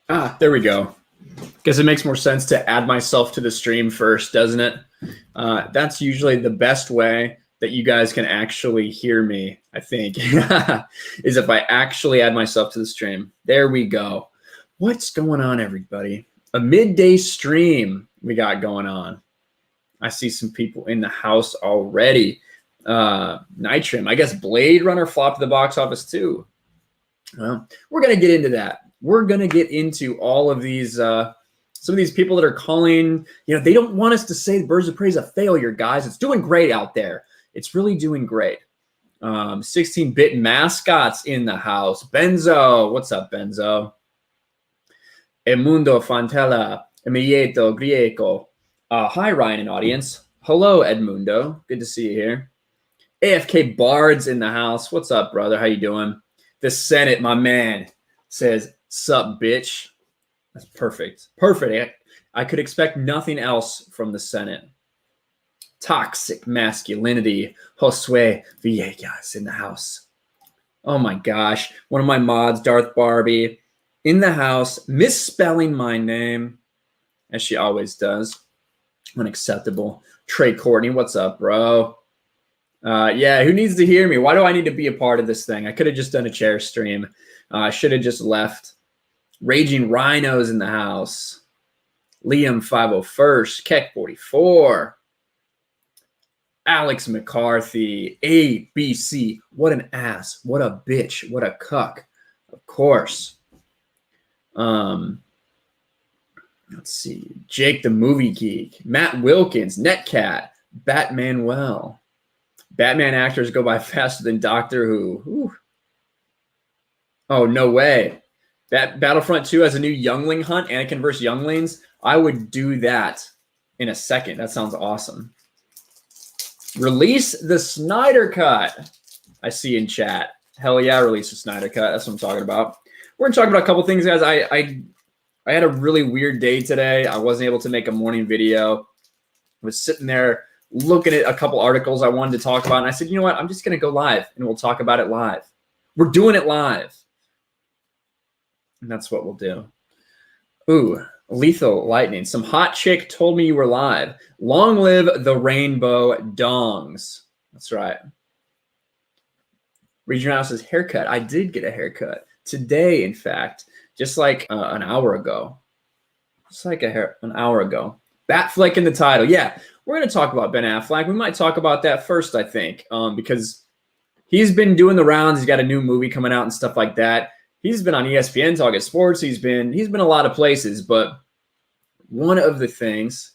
There we go. Guess it makes more sense to add myself to the stream first, doesn't it? That's usually the best way that you guys can actually hear me, I think, is if I actually add myself to the stream. There we go. What's going on, everybody? A midday stream we got going on. I see some people in the house already. Nitrim, I guess Blade Runner flopped the box office too. Well, we're going to get into that. We're going to get into all of these, some of these people that are calling, they don't want us to say Birds of Prey is a failure, guys. It's doing great out there. It's really doing great. 16-bit mascots in the house. Benzo, what's up, Benzo? Edmundo Fantella, Emilieto Grieco. Hi, Ryan and audience. Hello, Edmundo. Good to see you here. AFK Bards in the house. What's up, brother? How you doing? The Senate, my man, says, sup, bitch. That's perfect. Perfect. I could expect nothing else from the Senate. Toxic masculinity. Josue Villegas in the house. Oh my gosh. One of my mods, Darth Barbie, in the house, misspelling my name, as she always does. Unacceptable. Trey Courtney, what's up, bro? Yeah, who needs to hear me? Why do I need to be a part of this thing? I could have just done a chair stream. I should have just left. Raging Rhinos in the house. Liam 501st. Keck 44. Alex McCarthy. ABC. What an ass. What a bitch. What a cuck. Of course. Let's see. Jake the Movie Geek. Matt Wilkins. Netcat. Batmanuel. Batman actors go by faster than Doctor Who. Ooh. Oh, no way. Battlefront 2 has a new youngling hunt, Anakin versus younglings. I would do that in a second. That sounds awesome. Release the Snyder Cut. I see in chat. Hell yeah, release the Snyder Cut. That's what I'm talking about. We're going to talk about a couple things, guys. I had a really weird day today. I wasn't able to make a morning video. I was sitting there looking at a couple articles I wanted to talk about. And I said, you know what? I'm just going to go live and we'll talk about it live. We're doing it live. And that's what we'll do. Ooh, Lethal Lightning. Some hot chick told me you were live. Long live the rainbow dongs. That's right. Regional House says haircut. I did get a haircut today, in fact, just like an hour ago. Just like an hour ago. Batfleck in the title. Yeah, we're going to talk about Ben Affleck. We might talk about that first, I think, because he's been doing the rounds. He's got a new movie coming out and stuff like that. He's been on ESPN talking sports. He's been a lot of places, but one of the things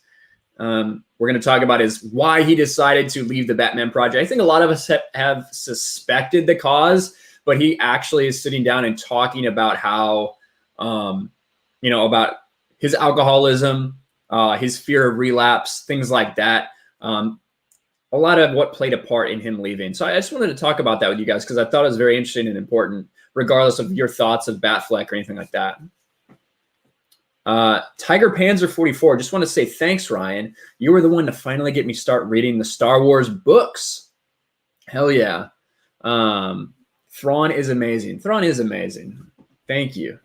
we're going to talk about is why he decided to leave the Batman project. I think a lot of us have suspected the cause, but he actually is sitting down and talking about how, about his alcoholism, his fear of relapse, things like that. A lot of what played a part in him leaving. So I just wanted to talk about that with you guys because I thought it was very interesting and important, regardless of your thoughts of Batfleck or anything like that. Tiger Panzer 44, just want to say thanks, Ryan. You were the one to finally get me start reading the Star Wars books. Hell yeah. Thrawn is amazing. Thrawn is amazing. Thank you.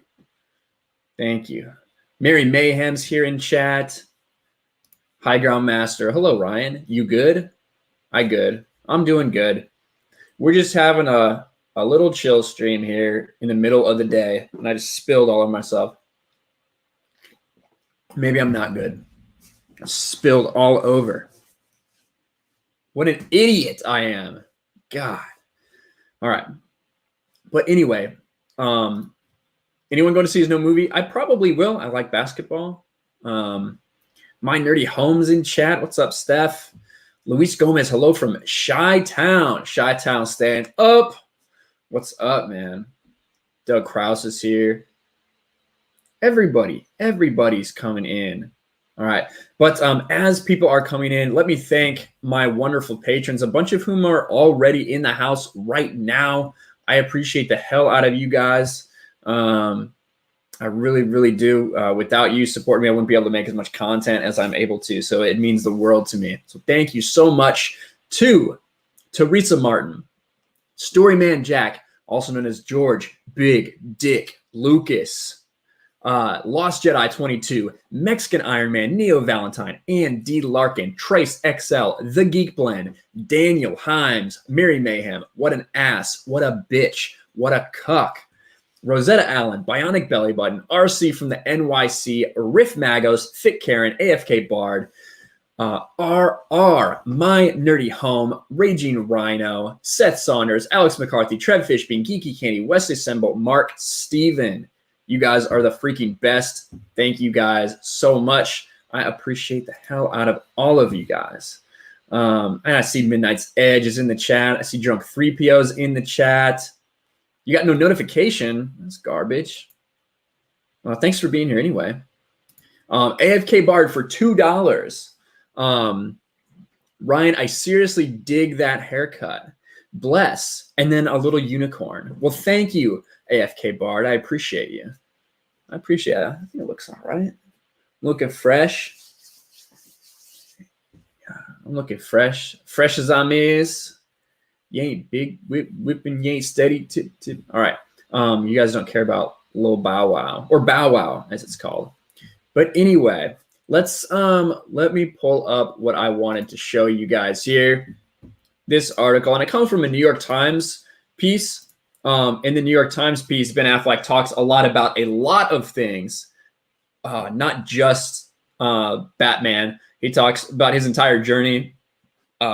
Thank you. Mary Mayhem's here in chat. High Ground Master. Hello, Ryan. You good? I good. I'm doing good. We're just having a little chill stream here in the middle of the day, and I just spilled all of myself. Maybe I'm not good. I spilled all over. What an idiot I am. God. All right. But anyway, anyone going to see his new movie? I probably will. I like basketball. My Nerdy Home's in chat. What's up, Steph? Luis Gomez, hello from Chi-Town. Chi-Town, stand up. What's up, man? Doug Krause is here. Everybody's coming in. All right. But as people are coming in, let me thank my wonderful patrons, a bunch of whom are already in the house right now. I appreciate the hell out of you guys. I really, really do. Without you supporting me, I wouldn't be able to make as much content as I'm able to. So it means the world to me. So thank you so much to Teresa Martin, Storyman Jack, also known as George Big Dick Lucas, Lost Jedi 22, Mexican Iron Man, Neo Valentine, and D Larkin, Trace XL, The Geek Blend, Daniel Himes, Mary Mayhem, What an Ass, What a Bitch, What a Cuck, Rosetta Allen, Bionic Belly Button, RC from the NYC, Riff Magos, Thick Karen, AFK Bard, RR, My Nerdy Home, Raging Rhino, Seth Saunders, Alex McCarthy, Trev Fishbein, Geeky Candy, Wesley Sembo, Mark Steven. You guys are the freaking best. Thank you guys so much. I appreciate the hell out of all of you guys. And I see Midnight's Edge is in the chat. I see Drunk 3PO's in the chat. You got no notification. That's garbage. Well, thanks for being here anyway. AFK Bard for $2. Ryan, I seriously dig that haircut. Bless. And then a little unicorn. Well, thank you, AFK Bard. I appreciate you. I appreciate it. I think it looks all right. Looking fresh. Yeah, I'm looking fresh. Fresh as I'm is. You ain't big whipping, you ain't steady. All right. You guys don't care about Lil Bow Wow, or Bow Wow as it's called. But anyway, let's let me pull up what I wanted to show you guys here. This article, and it comes from a New York Times piece. In the New York Times piece, Ben Affleck talks a lot about a lot of things, not just Batman. He talks about his entire journey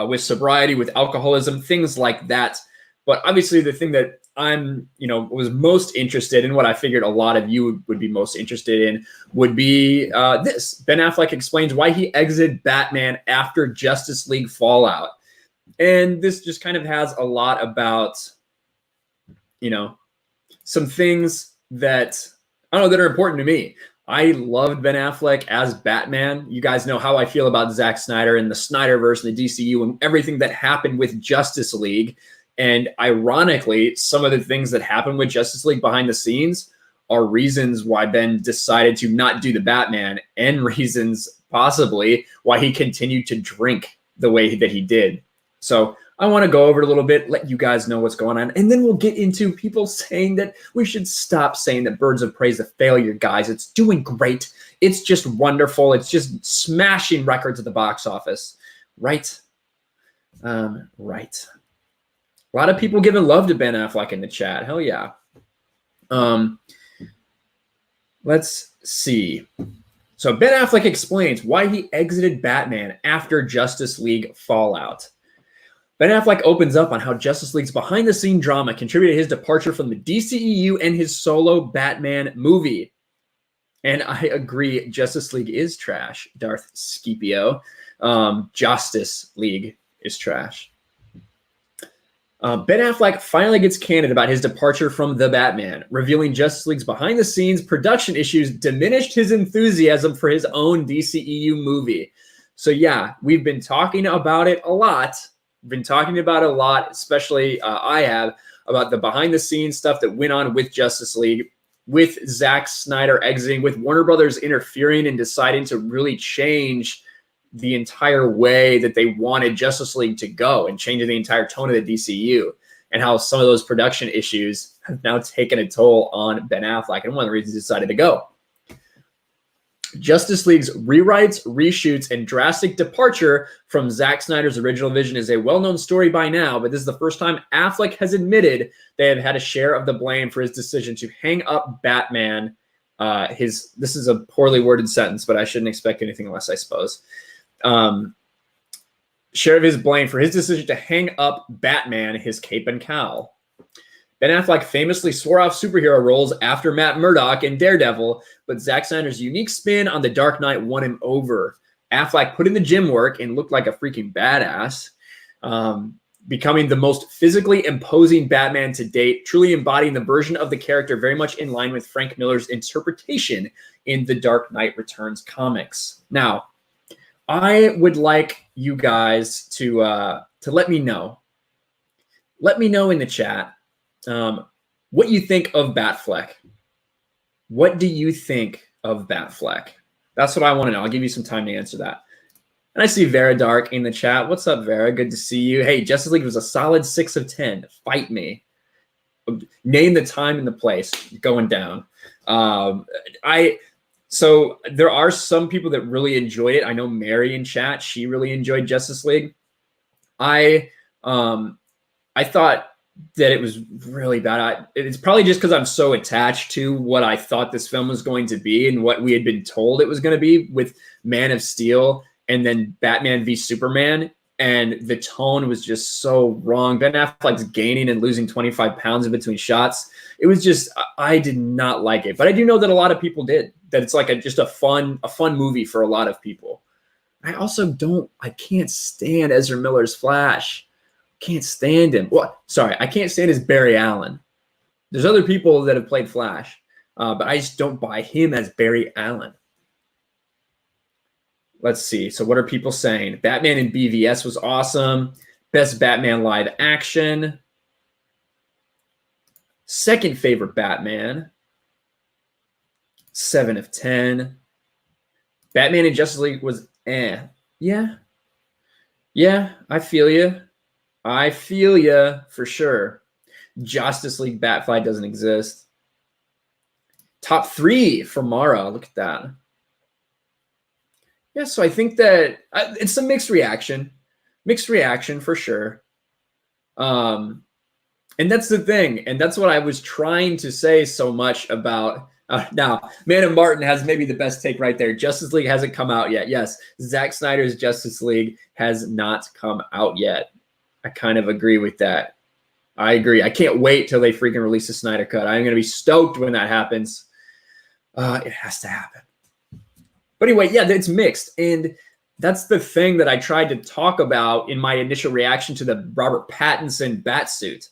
with sobriety, with alcoholism, things like that. But obviously the thing that I'm, was most interested in, what I figured a lot of you would be most interested in, would be this. Ben Affleck explains why he exited Batman after Justice League Fallout. And this just kind of has a lot about, some things that, I don't know, that are important to me. I loved Ben Affleck as Batman. You guys know how I feel about Zack Snyder and the Snyderverse and the DCU and everything that happened with Justice League. And ironically, some of the things that happened with Justice League behind the scenes are reasons why Ben decided to not do the Batman, and reasons possibly why he continued to drink the way that he did. So I want to go over it a little bit, let you guys know what's going on, and then we'll get into people saying that we should stop saying that Birds of Prey is a failure, guys. It's doing great. It's just wonderful. It's just smashing records at the box office, right? Right. A lot of people giving love to Ben Affleck in the chat. Hell yeah. Let's see. So Ben Affleck explains why he exited Batman after Justice League Fallout. Ben Affleck opens up on how Justice League's behind-the-scene drama contributed to his departure from the DCEU and his solo Batman movie. And I agree, Justice League is trash, Darth Scipio. Justice League is trash. Ben Affleck finally gets candid about his departure from The Batman, revealing Justice League's behind-the-scenes production issues diminished his enthusiasm for his own DCEU movie. So yeah, we've been talking about it a lot. Especially I have, about the behind-the-scenes stuff that went on with Justice League, with Zack Snyder exiting, with Warner Brothers interfering and deciding to really change the entire way that they wanted Justice League to go and changing the entire tone of the DCU, and how some of those production issues have now taken a toll on Ben Affleck, and one of the reasons he decided to go. Justice League's rewrites, reshoots, and drastic departure from Zack Snyder's original vision is a well-known story by now, but this is the first time Affleck has admitted they have had a share of the blame for his decision to hang up Batman. This is a poorly worded sentence, but I shouldn't expect anything less, I suppose. Share of his blame for his decision to hang up Batman, his cape and cowl. Ben Affleck famously swore off superhero roles after Matt Murdock and Daredevil, but Zack Snyder's unique spin on The Dark Knight won him over. Affleck put in the gym work and looked like a freaking badass, becoming the most physically imposing Batman to date, truly embodying the version of the character very much in line with Frank Miller's interpretation in the Dark Knight Returns comics. Now, I would like you guys to let me know. Let me know in the chat what you think of Batfleck. What do you think of Batfleck? That's what I want to know. I'll give you some time to answer that. And I see Vera Dark in the chat. What's up, Vera? Good to see you. Hey, Justice League was a solid 6 of 10. Fight me. Name the time and the place. Going down. So there are some people that really enjoyed it. I know Mary in chat, she really enjoyed Justice League. I thought that it was really bad. It's probably just because I'm so attached to what I thought this film was going to be and what we had been told it was going to be with Man of Steel and then Batman v Superman. And the tone was just so wrong. Ben Affleck's gaining and losing 25 pounds in between shots. It was just, I did not like it. But I do know that a lot of people did. That it's like just a fun movie for a lot of people. I can't stand Ezra Miller's Flash. Can't stand him. Well, sorry, I can't stand his Barry Allen. There's other people that have played Flash, but I just don't buy him as Barry Allen. Let's see. So what are people saying? Batman in BVS was awesome. Best Batman live action. Second favorite Batman. 7 of 10. Batman in Justice League was eh. Yeah. Yeah, I feel you. I feel you for sure. Justice League Batfly doesn't exist. Top 3 for Mara. Look at that. Yeah, so I think that it's a mixed reaction. Mixed reaction for sure. And that's the thing. And that's what I was trying to say so much about. Now, Man and Martin has maybe the best take right there. Justice League hasn't come out yet. Yes, Zack Snyder's Justice League has not come out yet. I kind of agree with that. I agree. I can't wait till they freaking release the Snyder Cut. I'm going to be stoked when that happens. It has to happen. But anyway, yeah, it's mixed. And that's the thing that I tried to talk about in my initial reaction to the Robert Pattinson Batsuit.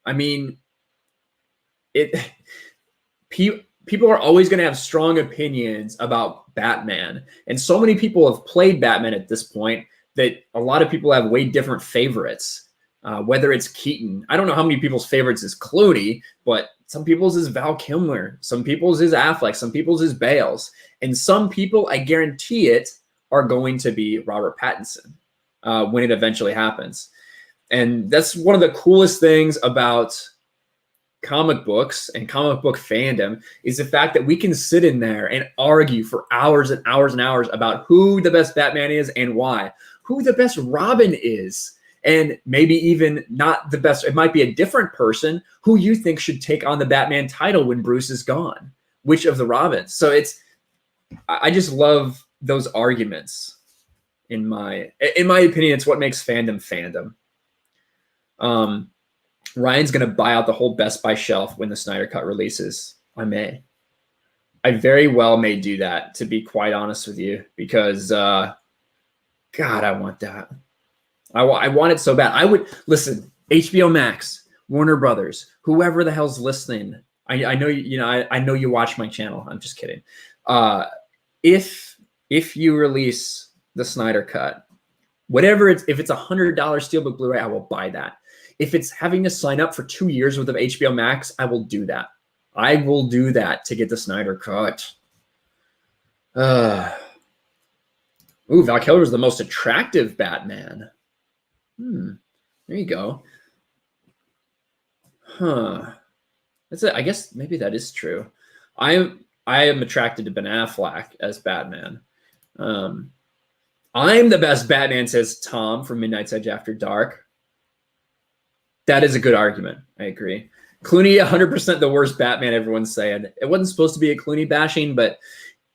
I mean, people are always going to have strong opinions about Batman. And so many people have played Batman at this point that a lot of people have way different favorites, whether it's Keaton. I don't know how many people's favorites is Clooney, but some people's is Val Kilmer. Some people's is Affleck. Some people's is Bales. And some people, I guarantee it, are going to be Robert Pattinson when it eventually happens. And that's one of the coolest things about comic books and comic book fandom is the fact that we can sit in there and argue for hours and hours and hours about who the best Batman is and why, who the best Robin is, and maybe even not the best. It might be a different person who you think should take on the Batman title when Bruce is gone, which of the Robins. So I just love those arguments. In my opinion, it's what makes fandom. Ryan's going to buy out the whole Best Buy shelf when the Snyder Cut releases. I very well may do that, to be quite honest with you, because God, I want that. I want it so bad. I would listen. HBO Max, Warner Brothers, whoever the hell's listening. I know I know you watch my channel. I'm just kidding. If you release the Snyder Cut, whatever if it's $100 Steelbook Blu-ray, I will buy that. If it's having to sign up for 2 years worth of HBO Max, I will do that. I will do that to get the Snyder Cut. Val Kilmer is the most attractive Batman. There you go. Huh. That's it. I guess maybe that is true. I am attracted to Ben Affleck as Batman. I'm the best Batman, says Tom from Midnight's Edge After Dark. That is a good argument. I agree. Clooney, 100% the worst Batman, everyone's saying. It wasn't supposed to be a Clooney bashing, but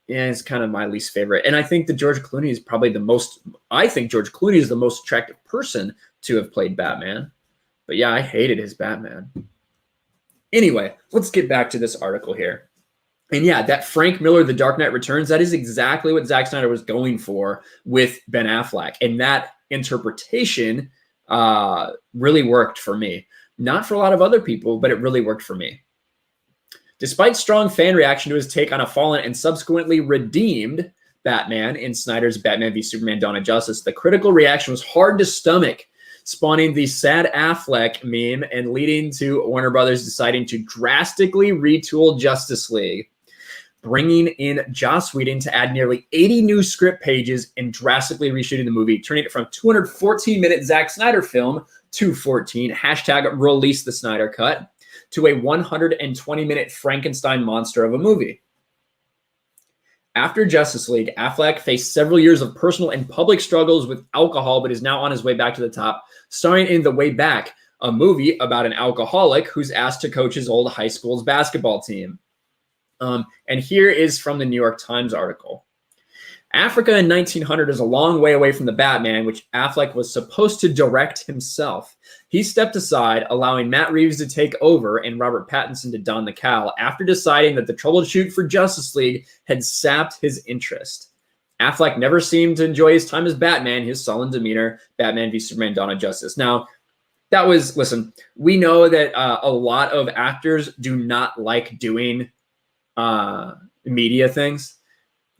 yeah, it's kind of my least favorite. And I think that George Clooney is probably I think George Clooney is the most attractive person to have played Batman. But yeah, I hated his Batman. Anyway, let's get back to this article here. And yeah, that Frank Miller, The Dark Knight Returns, that is exactly what Zack Snyder was going for with Ben Affleck. And that interpretation really worked for me. Not for a lot of other people, but it really worked for me. Despite strong fan reaction to his take on a fallen and subsequently redeemed Batman in Snyder's Batman v Superman Dawn of Justice, the critical reaction was hard to stomach, spawning the sad Affleck meme and leading to Warner Brothers deciding to drastically retool Justice League, bringing in Joss Whedon to add nearly 80 new script pages and drastically reshooting the movie, turning it from 214-minute Zack Snyder film, 214, hashtag release the Snyder Cut, to a 120-minute Frankenstein monster of a movie. After Justice League, Affleck faced several years of personal and public struggles with alcohol, but is now on his way back to the top, starring in The Way Back, a movie about an alcoholic who's asked to coach his old high school's basketball team. And here is from the New York Times article. Africa in 1900 is a long way away from the Batman, which Affleck was supposed to direct himself. He stepped aside, allowing Matt Reeves to take over and Robert Pattinson to don the cowl after deciding that the troubleshoot for Justice League had sapped his interest. Affleck never seemed to enjoy his time as Batman, his sullen demeanor, Batman v Superman, Dawn of Justice. Now, that was, listen, we know that a lot of actors do not like doing media things.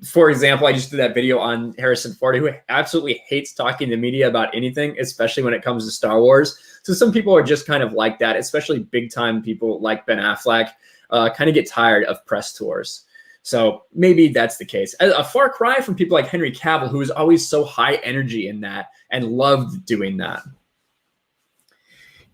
For example, I just did that video on Harrison Ford, who absolutely hates talking to media about anything, especially when it comes to Star Wars. So some people are just kind of like that, especially big-time people like Ben Affleck, kind of get tired of press tours. So maybe that's the case. A far cry from people like Henry Cavill, who is always so high energy in that and loved doing that.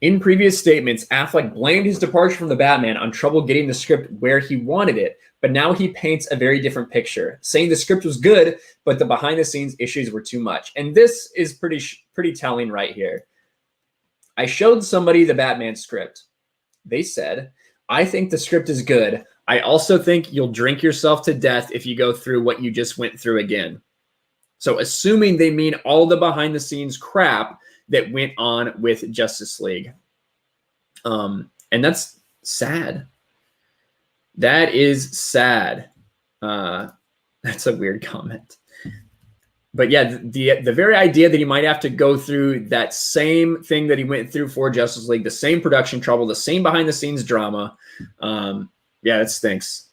In previous statements, Affleck blamed his departure from the Batman on trouble getting the script where he wanted it, but now he paints a very different picture, saying the script was good, but the behind-the-scenes issues were too much. And this is pretty telling right here. I showed somebody the Batman script. They said, I think the script is good. I also think you'll drink yourself to death if you go through what you just went through again. So assuming they mean all the behind-the-scenes crap that went on with Justice League. And that's sad. That is sad. That's a weird comment. But yeah, the very idea that he might have to go through that same thing that he went through for Justice League, the same production trouble, the same behind-the-scenes drama, yeah, that stinks.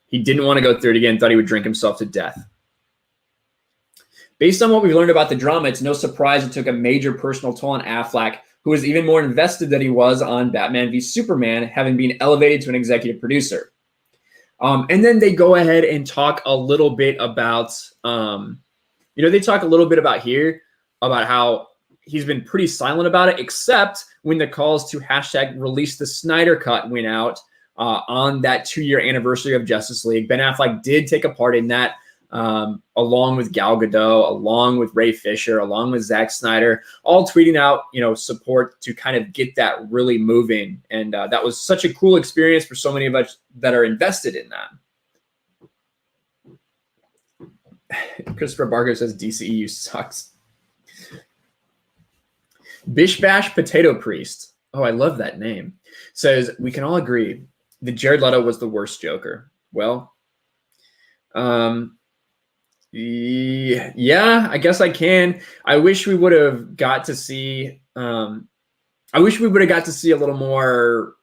He didn't want to go through it again, thought he would drink himself to death. Based on what we've learned about the drama, it's no surprise it took a major personal toll on Affleck, who was even more invested than he was on Batman v Superman, having been elevated to an executive producer. And then they go ahead and talk a little bit about, they talk a little bit about here about how he's been pretty silent about it, except when the calls to hashtag release the Snyder Cut went out on that 2-year anniversary of Justice League. Ben Affleck did take a part in that. Along with Gal Gadot, along with Ray Fisher, along with Zack Snyder, all tweeting out, support to kind of get that really moving. And that was such a cool experience for so many of us that are invested in that. Christopher Barker says DCEU sucks. Bish Bash Potato Priest. Oh, I love that name. Says, we can all agree that Jared Leto was the worst Joker. Well, yeah, I guess I can. I wish we would have got to see a little more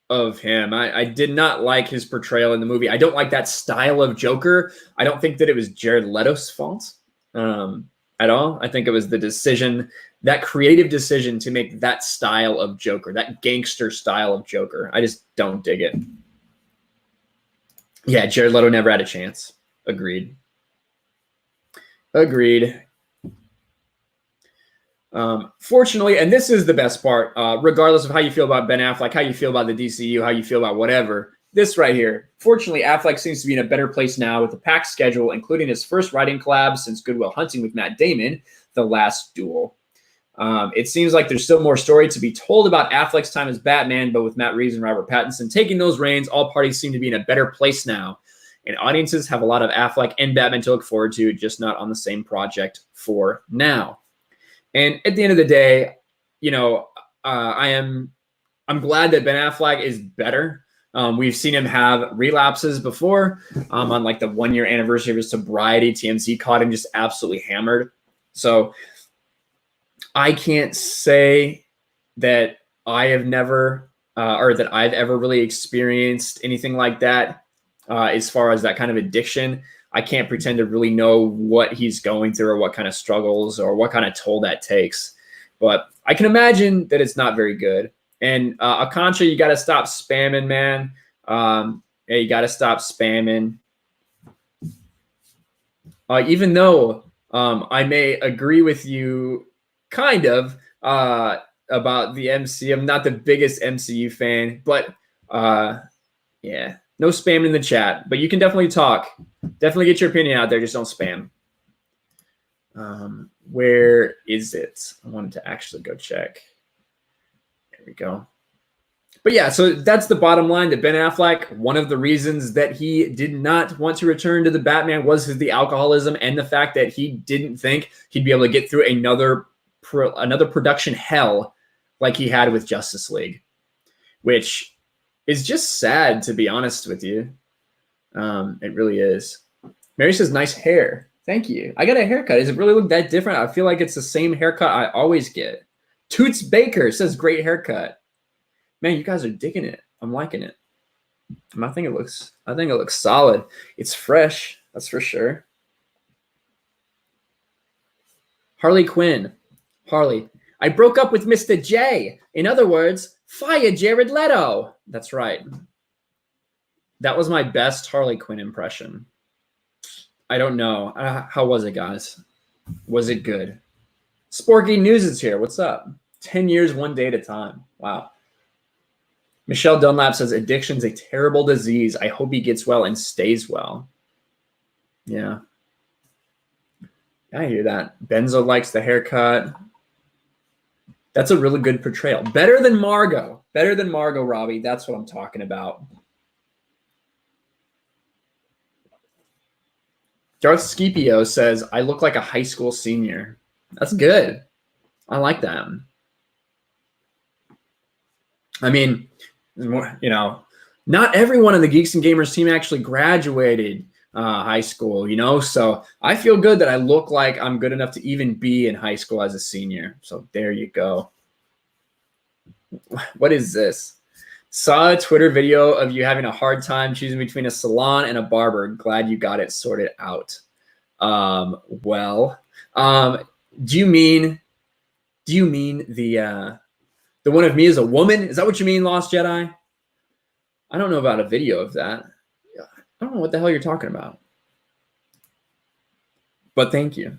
of him. I did not like his portrayal in the movie. I don't like that style of Joker. I don't think that it was Jared Leto's fault at all. I think it was the decision, that creative decision to make that style of Joker, that gangster style of Joker. I just don't dig it. Yeah, Jared Leto never had a chance. Agreed. Fortunately, and this is the best part, regardless of how you feel about Ben Affleck, how you feel about the DCU, how you feel about whatever, this right here. Fortunately, Affleck seems to be in a better place now with a packed schedule, including his first writing collab since Good Will Hunting with Matt Damon, The Last Duel. It seems like there's still more story to be told about Affleck's time as Batman, but with Matt Reeves and Robert Pattinson taking those reins, all parties seem to be in a better place now. And audiences have a lot of Affleck and Batman to look forward to, just not on the same project for now. And at the end of the day, I'm glad that Ben Affleck is better. We've seen him have relapses before. On like the 1-year anniversary of his sobriety, TMZ caught him just absolutely hammered. So I can't say that I have never or that I've ever really experienced anything like that. As far as that kind of addiction, I can't pretend to really know what he's going through or what kind of struggles or what kind of toll that takes. But I can imagine that it's not very good. And Akancha, you got to stop spamming, man. Yeah, you got to stop spamming. Even though I may agree with you kind of about the MCU. I'm not the biggest MCU fan, but Yeah, no spam in the chat, but you can definitely talk. Definitely get your opinion out there. Just don't spam. Where is it? I wanted to actually go check. There we go. But yeah, so that's the bottom line. That Ben Affleck, one of the reasons that he did not want to return to the Batman was the alcoholism and the fact that he didn't think he'd be able to get through another production hell like he had with Justice League, which is just sad, to be honest with you. It really is. Mary says, nice hair. Thank you. I got a haircut. Does it really look that different? I feel like it's the same haircut I always get. Toots Baker says, great haircut. Man, you guys are digging it. I'm liking it. I think it looks solid. It's fresh, that's for sure. Harley Quinn. Harley, I broke up with Mr. J. In other words, fire Jared Leto. That's right. That was my best Harley Quinn impression. I don't know. How was it, guys? Was it good? Sporky News is here. What's up? 10 years, one day at a time. Wow. Michelle Dunlap says, addiction's a terrible disease. I hope he gets well and stays well. Yeah. I hear that. Benzo likes the haircut. That's a really good portrayal. Better than Margot. Better than Margot Robbie. That's what I'm talking about. Darth Scipio says, I look like a high school senior. That's good. I like that. I mean, you know, not everyone on the Geeks and Gamers team actually graduated high school, you know, so I feel good that I look like I'm good enough to even be in high school as a senior. So there you go. What is this? Saw a Twitter video of you having a hard time choosing between a salon and a barber. Glad you got it sorted out. Do you mean the one of me as a woman? Is that what you mean, Lost Jedi? I don't know about a video of that. I don't know what the hell you're talking about. But thank you.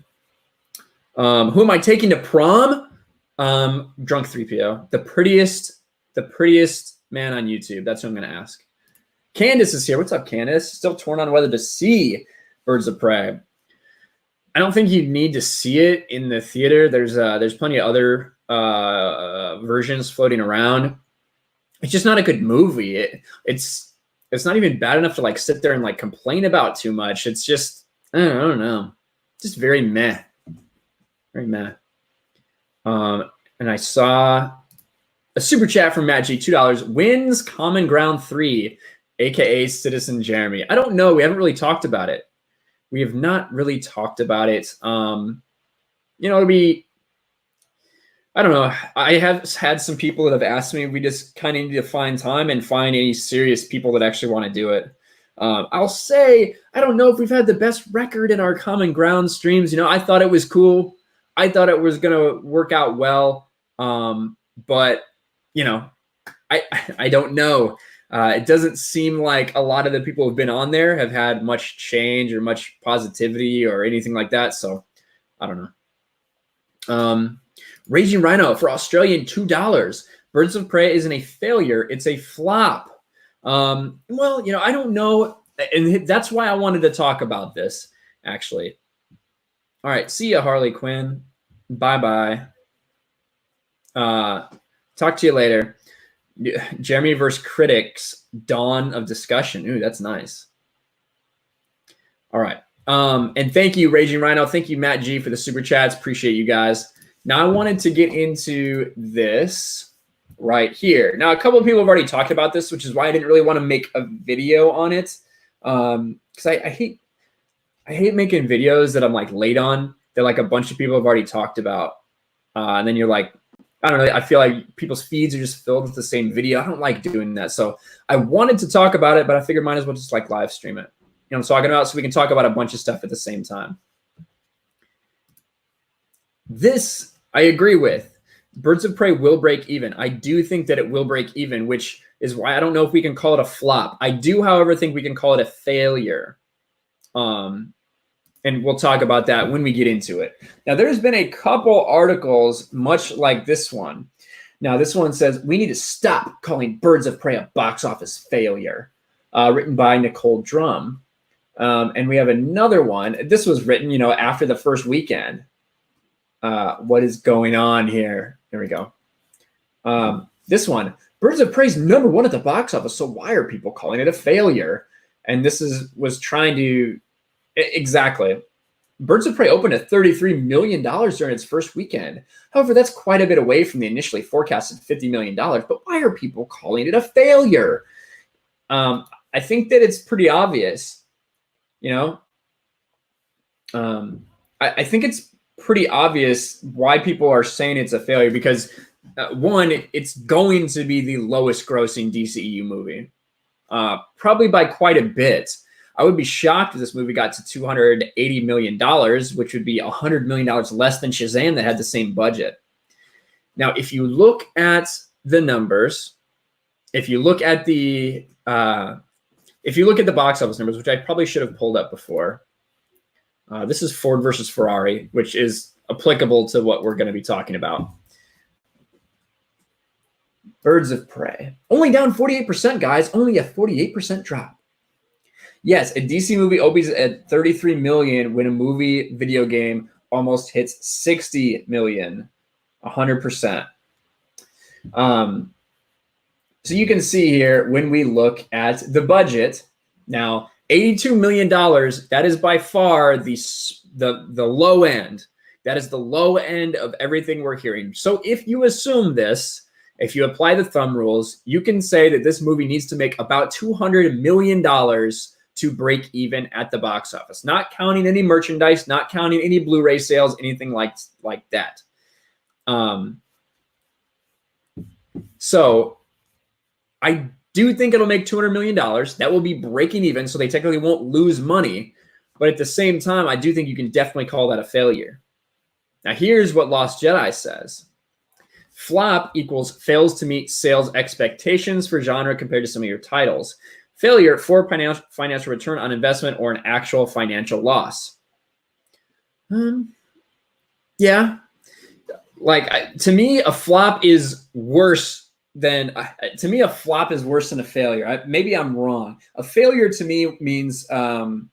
Who am I taking to prom? Drunk 3PO. The prettiest man on YouTube. That's what I'm going to ask. Candace is here. What's up, Candace? Still torn on whether to see Birds of Prey. I don't think you need to see it in the theater. There's plenty of other versions floating around. It's just not a good movie. It's not even bad enough to like sit there and like complain about too much. It's just I don't know, just very meh, very meh. And I saw a super chat from Matt G, $2. Wins Common Ground 3, aka Citizen Jeremy. I don't know. We haven't really talked about it. We have not really talked about it. You know, it'll be. I don't know. I have had some people that have asked me. We just kind of need to find time and find any serious people that actually want to do it. I'll say, I don't know if we've had the best record in our Common Ground streams. You know, I thought it was cool. I thought it was going to work out well. But, you know, I don't know. It doesn't seem like a lot of the people who've been on there have had much change or much positivity or anything like that. So I don't know. Raging Rhino for Australian $2. Birds of Prey isn't a failure. It's a flop. Well, you know, I don't know. And that's why I wanted to talk about this, actually. All right. See ya, Harley Quinn. Bye-bye. Talk to you later. Jeremy versus Critics, Dawn of Discussion. Ooh, that's nice. All right. And thank you, Raging Rhino. Thank you, Matt G, for the super chats. Appreciate you guys. Now, I wanted to get into this right here. Now, a couple of people have already talked about this, which is why I didn't really want to make a video on it. Because I hate making videos that I'm like late on that like a bunch of people have already talked about. And then you're like, I don't know. I feel like people's feeds are just filled with the same video. I don't like doing that. So I wanted to talk about it, but I figured might as well just like live stream it. You know what I'm talking about? So we can talk about a bunch of stuff at the same time. This I agree with. Birds of Prey will break even. I do think that it will break even, which is why I don't know if we can call it a flop. I do, however, think we can call it a failure. And we'll talk about that when we get into it. Now, there's been a couple articles, much like this one, Now, this one says, we need to stop calling Birds of Prey a box office failure, written by Nicole Drum. And we have another one. This was written, after the first weekend. What is going on here? Here we go. This one, Birds of Prey's #1 at the box office, so why are people calling it a failure? And this was trying to, exactly. Birds of Prey opened at $33 million during its first weekend. However, that's quite a bit away from the initially forecasted $50 million. But why are people calling it a failure? I think that it's pretty obvious. I think it's pretty obvious why people are saying it's a failure because, one, it's going to be the lowest grossing DCEU movie, probably by quite a bit. I would be shocked if this movie got to $280 million, which would be $100 million less than Shazam that had the same budget. Now, if you look at the numbers, if you look at the box office numbers, which I probably should have pulled up before, this is Ford versus Ferrari, which is applicable to what we're going to be talking about. Birds of Prey. Only down 48%, guys. Only a 48% drop. Yes, a DC movie opens at 33 million when a movie video game almost hits 60 million, 100%. So you can see here when we look at the budget, now $82 million, that is by far the low end. That is the low end of everything we're hearing. So if you assume this, if you apply the thumb rules, you can say that this movie needs to make about $200 million to break even at the box office, not counting any merchandise, not counting any Blu-ray sales, anything like that. So I do think it'll make $200 million. That will be breaking even, so they technically won't lose money. But at the same time, I do think you can definitely call that a failure. Now, here's what Lost Jedi says. Flop equals fails to meet sales expectations for genre compared to some of your titles. Failure for financial return on investment or an actual financial loss. Yeah. To me, a flop is worse than a failure. Maybe I'm wrong. A failure to me means, and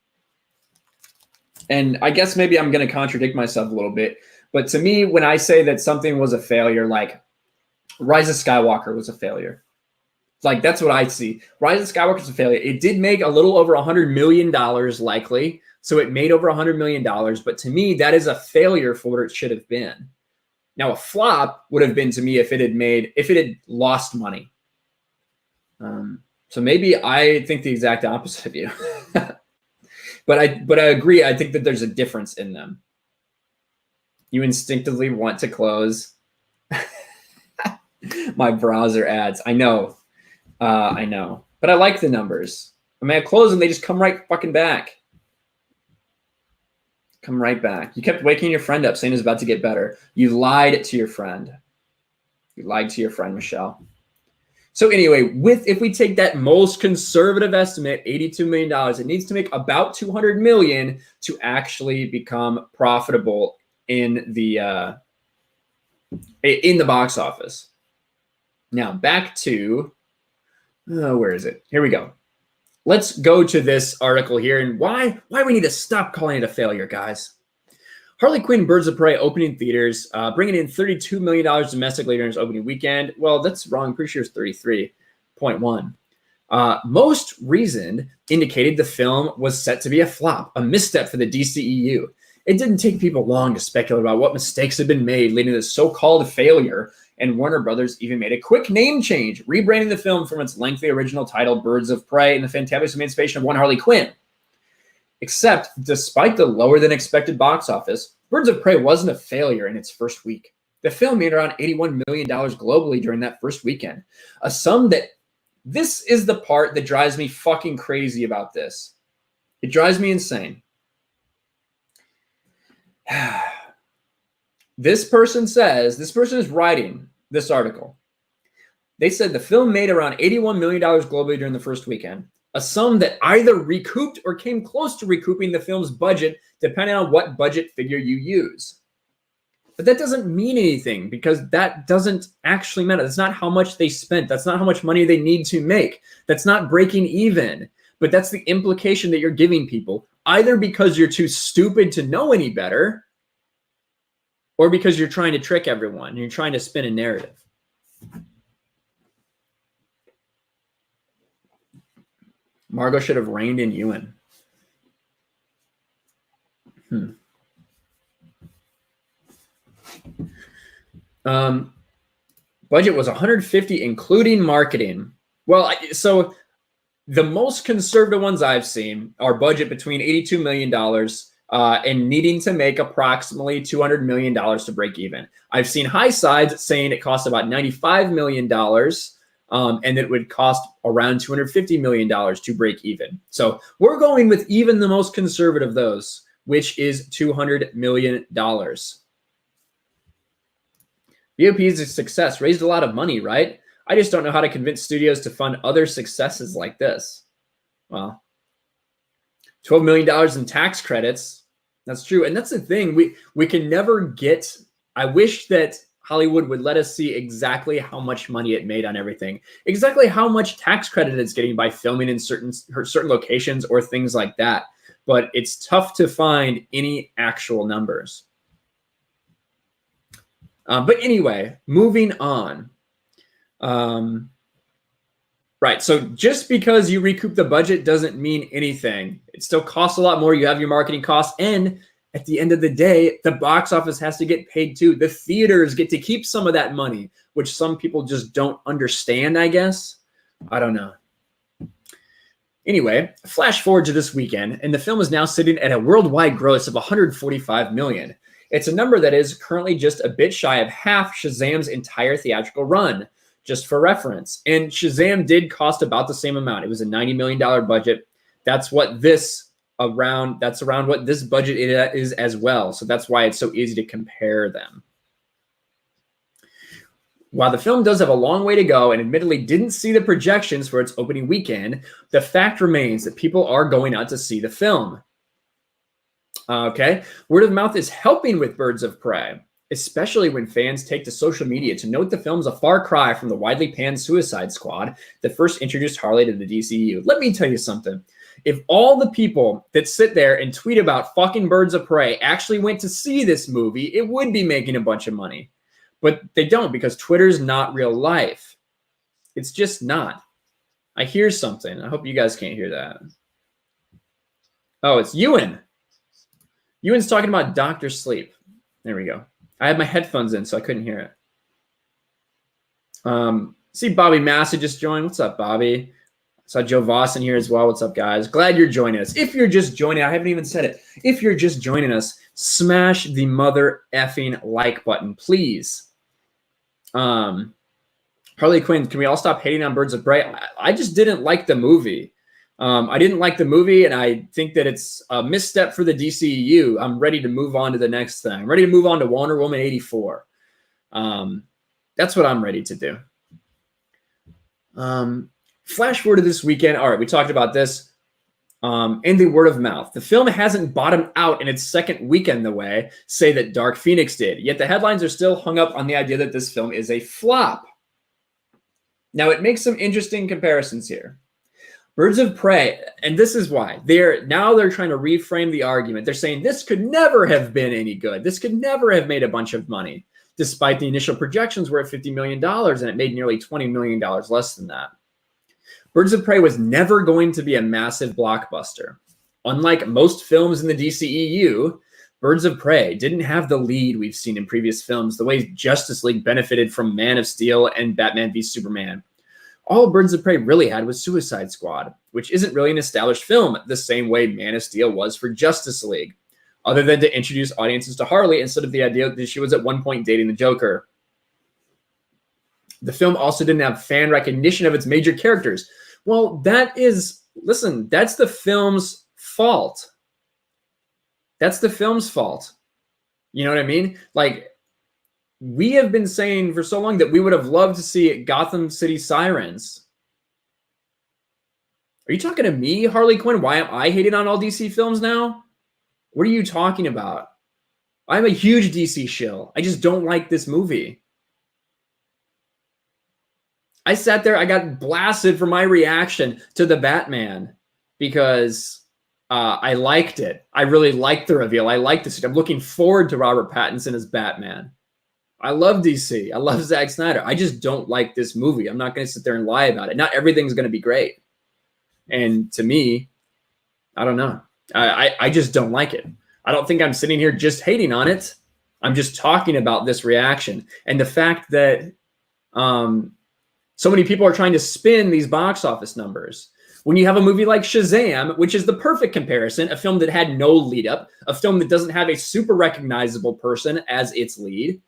I guess maybe I'm going to contradict myself a little bit, but to me, when I say that something was a failure, like Rise of Skywalker was a failure. That's what I see. Rise of Skywalker is a failure. It did make a little over $100 million likely. So it made over $100 million. But to me, that is a failure for what it should have been. Now, a flop would have been to me if it had lost money. So maybe I think the exact opposite of you. But I agree. I think that there's a difference in them. You instinctively want to close my browser ads. I know. But I like the numbers. I close them, they just come right fucking back. Come right back. You kept waking your friend up saying it was about to get better. You lied to your friend. Michelle. So anyway, if we take that most conservative estimate, $82 million, it needs to make about $200 million to actually become profitable in the box office. Now back to, where is it? Here we go. Let's go to this article here and why we need to stop calling it a failure, guys. Harley Quinn Birds of Prey opening theaters, bringing in $32 million domestically during its opening weekend. Well, that's wrong. I'm pretty sure it's 33.1. Most reasoned indicated the film was set to be a flop, a misstep for the DCEU. It didn't take people long to speculate about what mistakes had been made leading to this so-called failure, and Warner Brothers even made a quick name change, rebranding the film from its lengthy original title, Birds of Prey, and the fantabulous emancipation of one Harley Quinn. Except, despite the lower-than-expected box office, Birds of Prey wasn't a failure in its first week. The film made around $81 million globally during that first weekend, a sum that, this is the part that drives me fucking crazy about this. It drives me insane. This person is writing this article. They said the film made around $81 million globally during the first weekend, a sum that either recouped or came close to recouping the film's budget, depending on what budget figure you use. But that doesn't mean anything because that doesn't actually matter. That's not how much they spent. That's not how much money they need to make. That's not breaking even. But that's the implication that you're giving people, either because you're too stupid to know any better or because you're trying to trick everyone and you're trying to spin a narrative. Margot should have reined in Ewan. Budget was 150, including marketing. Well, so the most conservative ones I've seen are budget between $82 million and needing to make approximately $200 million to break even. I've seen high sides saying it costs about $95 million and it would cost around $250 million to break even. So we're going with even the most conservative of those, which is $200 million. BOP is a success, raised a lot of money, right? I just don't know how to convince studios to fund other successes like this. Well, $12 million in tax credits. That's true. And that's the thing. We can never get, I wish that Hollywood would let us see exactly how much money it made on everything, exactly how much tax credit it's getting by filming in certain locations or things like that. But it's tough to find any actual numbers. But anyway, moving on. Right. So just because you recoup the budget doesn't mean anything. It still costs a lot more. You have your marketing costs. And at the end of the day, the box office has to get paid too. The theaters get to keep some of that money, which some people just don't understand, I guess. I don't know. Anyway, flash forward to this weekend, and the film is now sitting at a worldwide gross of $145 million. It's a number that is currently just a bit shy of half Shazam's entire theatrical run, just for reference. And Shazam did cost about the same amount. It was a $90 million budget. That's what around what this budget is as well. So that's why it's so easy to compare them. While the film does have a long way to go and admittedly didn't see the projections for its opening weekend, the fact remains that people are going out to see the film. Okay, word of mouth is helping with Birds of Prey, especially when fans take to social media to note the film's a far cry from the widely panned Suicide Squad that first introduced Harley to the DCU. Let me tell you something. If all the people that sit there and tweet about fucking Birds of Prey actually went to see this movie, it would be making a bunch of money. But they don't, because Twitter's not real life. It's just not. I hear something. I hope you guys can't hear that. Oh, it's Ewan. Ewan's talking about Dr. Sleep. There we go. I had my headphones in, so I couldn't hear it. See Bobby Massa just joined. What's up, Bobby? Saw Joe Voss in here as well. What's up, guys? Glad you're joining us. If you're just joining, I haven't even said it. If you're just joining us, smash the mother effing like button, please. Harley Quinn, can we all stop hating on Birds of Prey? I just didn't like the movie. I didn't like the movie, and I think that it's a misstep for the DCEU. I'm ready to move on to the next thing. I'm ready to move on to Wonder Woman 84. That's what I'm ready to do. Flash forward to this weekend. All right, we talked about this. And the word of mouth. The film hasn't bottomed out in its second weekend the way, say, that Dark Phoenix did. Yet the headlines are still hung up on the idea that this film is a flop. Now, it makes some interesting comparisons here. Birds of Prey, and this is why. They're trying to reframe the argument. They're saying this could never have been any good. This could never have made a bunch of money, despite the initial projections were at $50 million, and it made nearly $20 million less than that. Birds of Prey was never going to be a massive blockbuster. Unlike most films in the DCEU, Birds of Prey didn't have the lead we've seen in previous films, the way Justice League benefited from Man of Steel and Batman v Superman. All Birds of Prey really had was Suicide Squad, which isn't really an established film the same way Man of Steel was for Justice League, other than to introduce audiences to Harley instead of the idea that she was at one point dating the Joker. The film also didn't have fan recognition of its major characters. Well, that's the film's fault. That's the film's fault. You know what I mean? Like, we have been saying for so long that we would have loved to see Gotham City Sirens. Are you talking to me, Harley Quinn? Why am I hating on all DC films now? What are you talking about? I'm a huge DC shill. I just don't like this movie. I sat there, I got blasted for my reaction to the Batman because I liked it. I really liked the reveal. I liked this. I'm looking forward to Robert Pattinson as Batman. I love DC. I love Zack Snyder. I just don't like this movie. I'm not going to sit there and lie about it. Not everything's going to be great. And to me, I don't know. I just don't like it. I don't think I'm sitting here just hating on it. I'm just talking about this reaction and the fact that so many people are trying to spin these box office numbers. When you have a movie like Shazam, which is the perfect comparison, a film that had no lead up, a film that doesn't have a super recognizable person as its lead,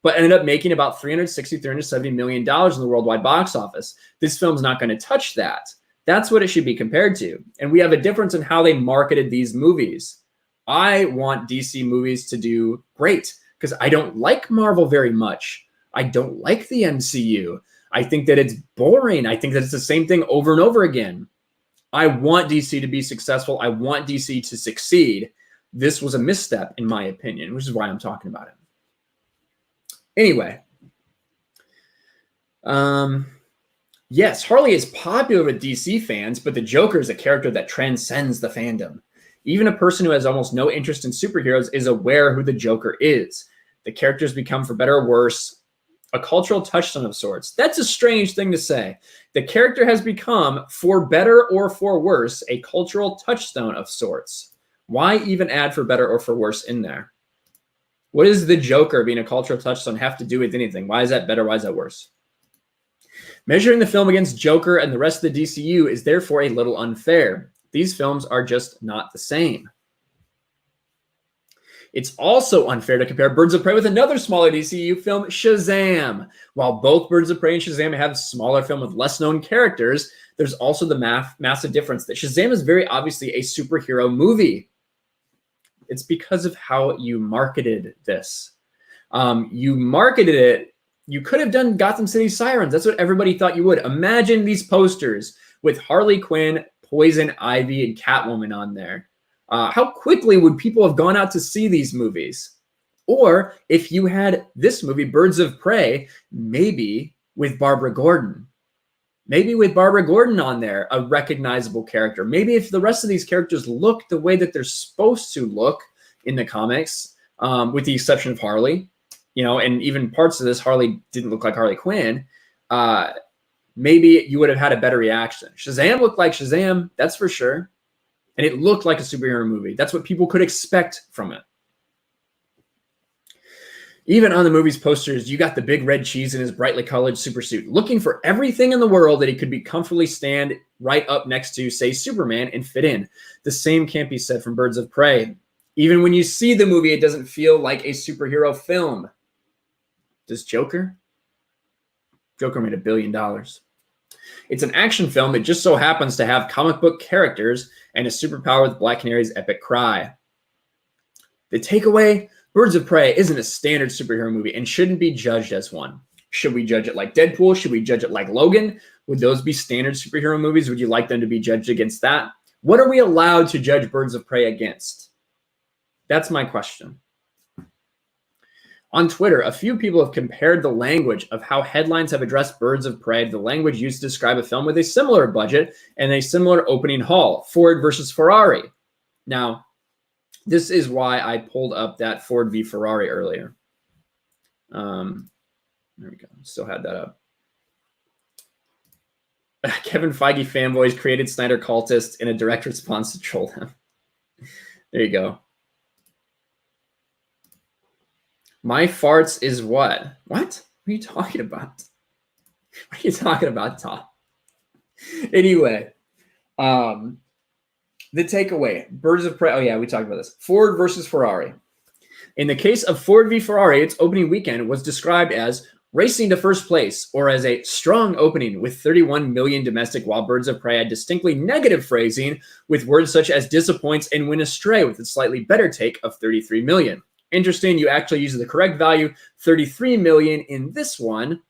but ended up making about $370 million in the worldwide box office. This film's not going to touch that. That's what it should be compared to. And we have a difference in how they marketed these movies. I want DC movies to do great because I don't like Marvel very much. I don't like the MCU. I think that it's boring. I think that it's the same thing over and over again. I want DC to be successful. I want DC to succeed. This was a misstep, in my opinion, which is why I'm talking about it. Anyway, yes, Harley is popular with DC fans, but the Joker is a character that transcends the fandom. Even a person who has almost no interest in superheroes is aware who the Joker is. The character's become, for better or worse, a cultural touchstone of sorts. That's a strange thing to say. The character has become, for better or for worse, a cultural touchstone of sorts. Why even add for better or for worse in there? What does the Joker being a cultural touchstone have to do with anything? Why is that better? Why is that worse? Measuring the film against Joker and the rest of the DCU is therefore a little unfair. These films are just not the same. It's also unfair to compare Birds of Prey with another smaller DCU film, Shazam. While both Birds of Prey and Shazam have smaller film with less known characters, there's also the massive difference that Shazam is very obviously a superhero movie. It's because of how you marketed this. You marketed it. You could have done Gotham City Sirens. That's what everybody thought you would. Imagine these posters with Harley Quinn, Poison Ivy, and Catwoman on there. How quickly would people have gone out to see these movies? Or if you had this movie, Birds of Prey, maybe with Barbara Gordon. Maybe with Barbara Gordon on there, a recognizable character. Maybe if the rest of these characters look the way that they're supposed to look in the comics, with the exception of Harley, you know, and even parts of this, Harley didn't look like Harley Quinn, maybe you would have had a better reaction. Shazam looked like Shazam, that's for sure. And it looked like a superhero movie. That's what people could expect from it. Even on the movie's posters, you got the big red cheese in his brightly colored supersuit, looking for everything in the world that he could be comfortably stand right up next to, say, Superman, and fit in. The same can't be said from Birds of Prey. Even when you see the movie, it doesn't feel like a superhero film. Does Joker? Joker made $1 billion. It's an action film that just so happens to have comic book characters and a superpower with Black Canary's epic cry. The takeaway, Birds of Prey isn't a standard superhero movie and shouldn't be judged as one. Should we judge it like Deadpool? Should we judge it like Logan? Would those be standard superhero movies? Would you like them to be judged against that? What are we allowed to judge Birds of Prey against? That's my question. On Twitter, a few people have compared the language of how headlines have addressed Birds of Prey to the language used to describe a film with a similar budget and a similar opening haul, Ford versus Ferrari. Now, this is why I pulled up that Ford v. Ferrari earlier. There we go. Still had that up. Kevin Feige fanboys created Snyder cultists in a direct response to troll him. There you go. My farts is what? What? What are you talking about? What are you talking about, Tom? Anyway, the takeaway, Birds of Prey. Oh, yeah, we talked about this. Ford versus Ferrari. In the case of Ford v. Ferrari, its opening weekend was described as racing to first place or as a strong opening with 31 million domestic, while Birds of Prey had distinctly negative phrasing with words such as disappoints and went astray with a slightly better take of 33 million. Interesting, you actually use the correct value, 33 million in this one,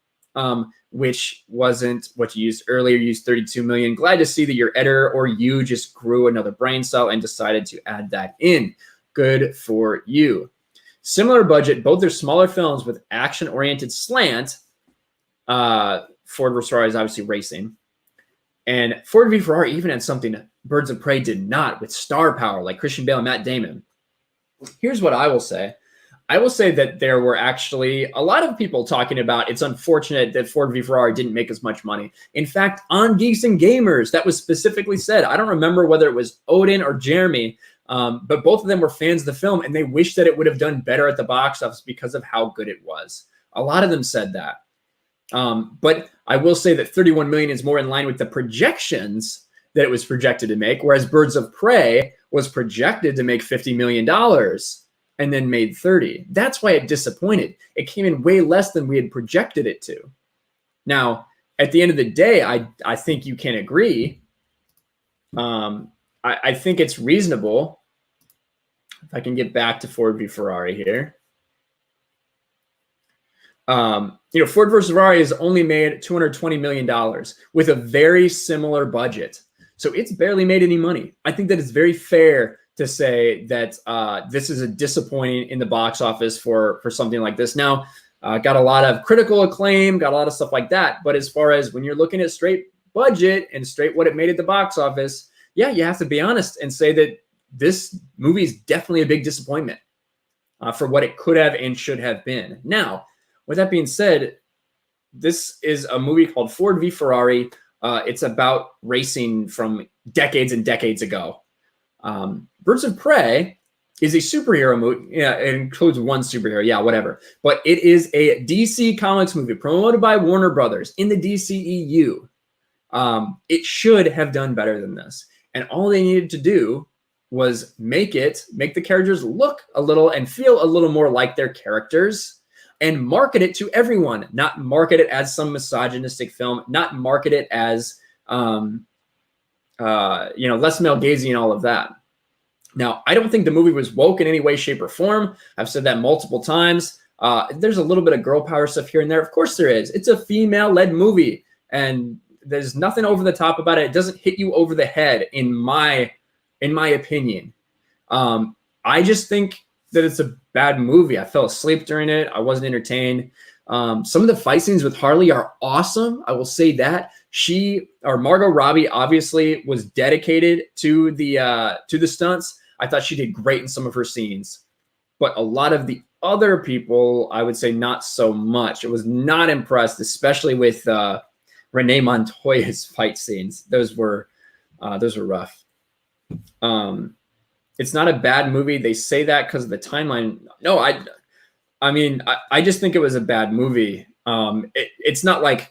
which wasn't what you used earlier. You used 32 million. Glad to see that your editor or you just grew another brain cell and decided to add that in. Good for you. Similar budget, both are smaller films with action-oriented slant. Ford vs. Ferrari is obviously racing. And Ford v Ferrari even had something Birds of Prey did not, with star power like Christian Bale and Matt Damon. Here's what I will say. I will say that there were actually a lot of people talking about it's unfortunate that Ford v Ferrari didn't make as much money. In fact, on Geeks and Gamers, that was specifically said. I don't remember whether it was Odin or Jeremy, but both of them were fans of the film, and they wished that it would have done better at the box office because of how good it was. A lot of them said that. But I will say that 31 million is more in line with the projections that it was projected to make, whereas Birds of Prey was projected to make $50 million and then made 30. That's why it disappointed. It came in way less than we had projected it to. Now, at the end of the day, I think you can agree. I think it's reasonable. If I can get back to Ford v Ferrari here. Ford versus Ferrari has only made $220 million with a very similar budget. So it's barely made any money. I think that it's very fair to say that this is a disappointing in the box office for something like this. Now, got a lot of critical acclaim, got a lot of stuff like that. But as far as when you're looking at straight budget and straight what it made at the box office, yeah, you have to be honest and say that this movie is definitely a big disappointment for what it could have and should have been. Now, with that being said, this is a movie called Ford v Ferrari. It's about racing from decades and decades ago. Birds of Prey is a superhero movie. Yeah, it includes one superhero. Yeah, whatever. But it is a DC Comics movie promoted by Warner Brothers in the DCEU. It should have done better than this. And all they needed to do was make the characters look a little and feel a little more like their characters, and market it to everyone, not market it as some misogynistic film, not market it as, less male gazing and all of that. Now, I don't think the movie was woke in any way, shape, or form. I've said that multiple times. There's a little bit of girl power stuff here and there. Of course there is. It's a female-led movie, and there's nothing over the top about it. It doesn't hit you over the head, in my opinion. I just think that it's a bad movie. I fell asleep during it. I wasn't entertained. Some of the fight scenes with Harley are awesome. I will say that. Margot Robbie obviously was dedicated to the stunts. I thought she did great in some of her scenes, but a lot of the other people, I would say not so much. I was not impressed, especially with Renee Montoya's fight scenes. Those were rough. It's not a bad movie. They say that because of the timeline. No, I just think it was a bad movie. It's not like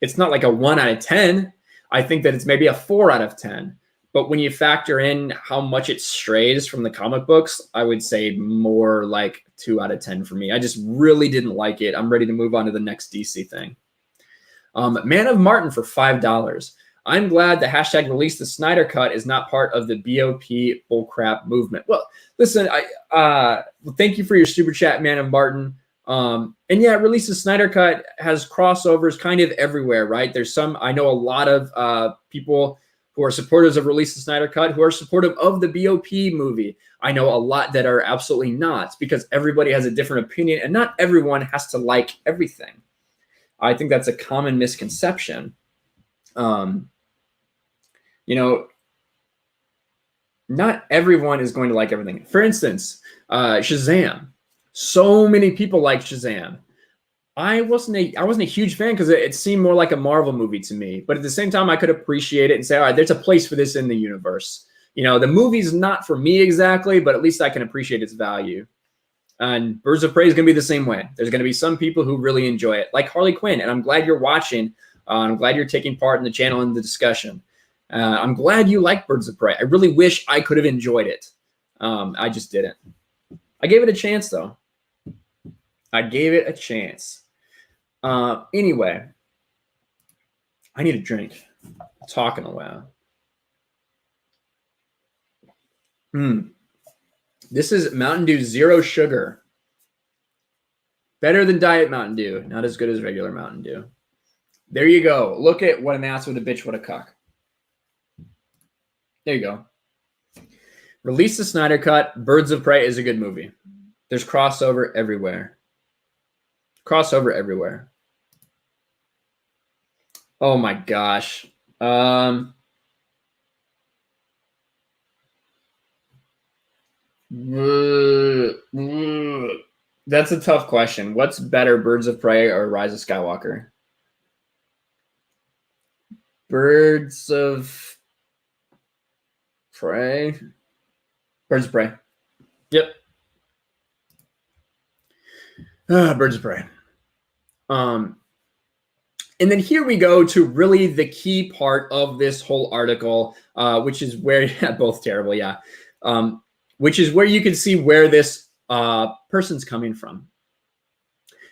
a 1 out of 10. I think that it's maybe a 4 out of 10. But when you factor in how much it strays from the comic books, I would say more like 2 out of 10 for me. I just really didn't like it. I'm ready to move on to the next DC thing. Man of Martin for $5. I'm glad the hashtag release the Snyder Cut is not part of the BOP bullcrap movement. Well, listen, thank you for your super chat, Man of Martin. And yeah, release the Snyder Cut has crossovers kind of everywhere, right? I know a lot of people who are supporters of Release the Snyder Cut who are supportive of the BOP movie. I know a lot that are absolutely not, because everybody has a different opinion and not everyone has to like everything. I think that's a common misconception. Not everyone is going to like everything. For instance, Shazam. So many people like Shazam. I wasn't a huge fan because it seemed more like a Marvel movie to me. But at the same time, I could appreciate it and say, all right, there's a place for this in the universe. The movie's not for me exactly, but at least I can appreciate its value. And Birds of Prey is going to be the same way. There's going to be some people who really enjoy it, like Harley Quinn. And I'm glad you're watching. I'm glad you're taking part in the channel and the discussion. I'm glad you like Birds of Prey. I really wish I could have enjoyed it. I just didn't. I gave it a chance, though. I gave it a chance. Anyway, I need a drink. I'm talking a while. This is Mountain Dew Zero Sugar. Better than Diet Mountain Dew. Not as good as regular Mountain Dew. There you go. Look at what an ass with a bitch, what a cuck. There you go. Release the Snyder Cut. Birds of Prey is a good movie. There's crossover everywhere. Crossover everywhere. Oh my gosh. That's a tough question. What's better, Birds of Prey or Rise of Skywalker? Birds of Prey. Birds of Prey. Yep. Birds of Prey. And then here we go to really the key part of this whole article, which is where, yeah, both terrible, yeah. Which is where you can see where this person's coming from.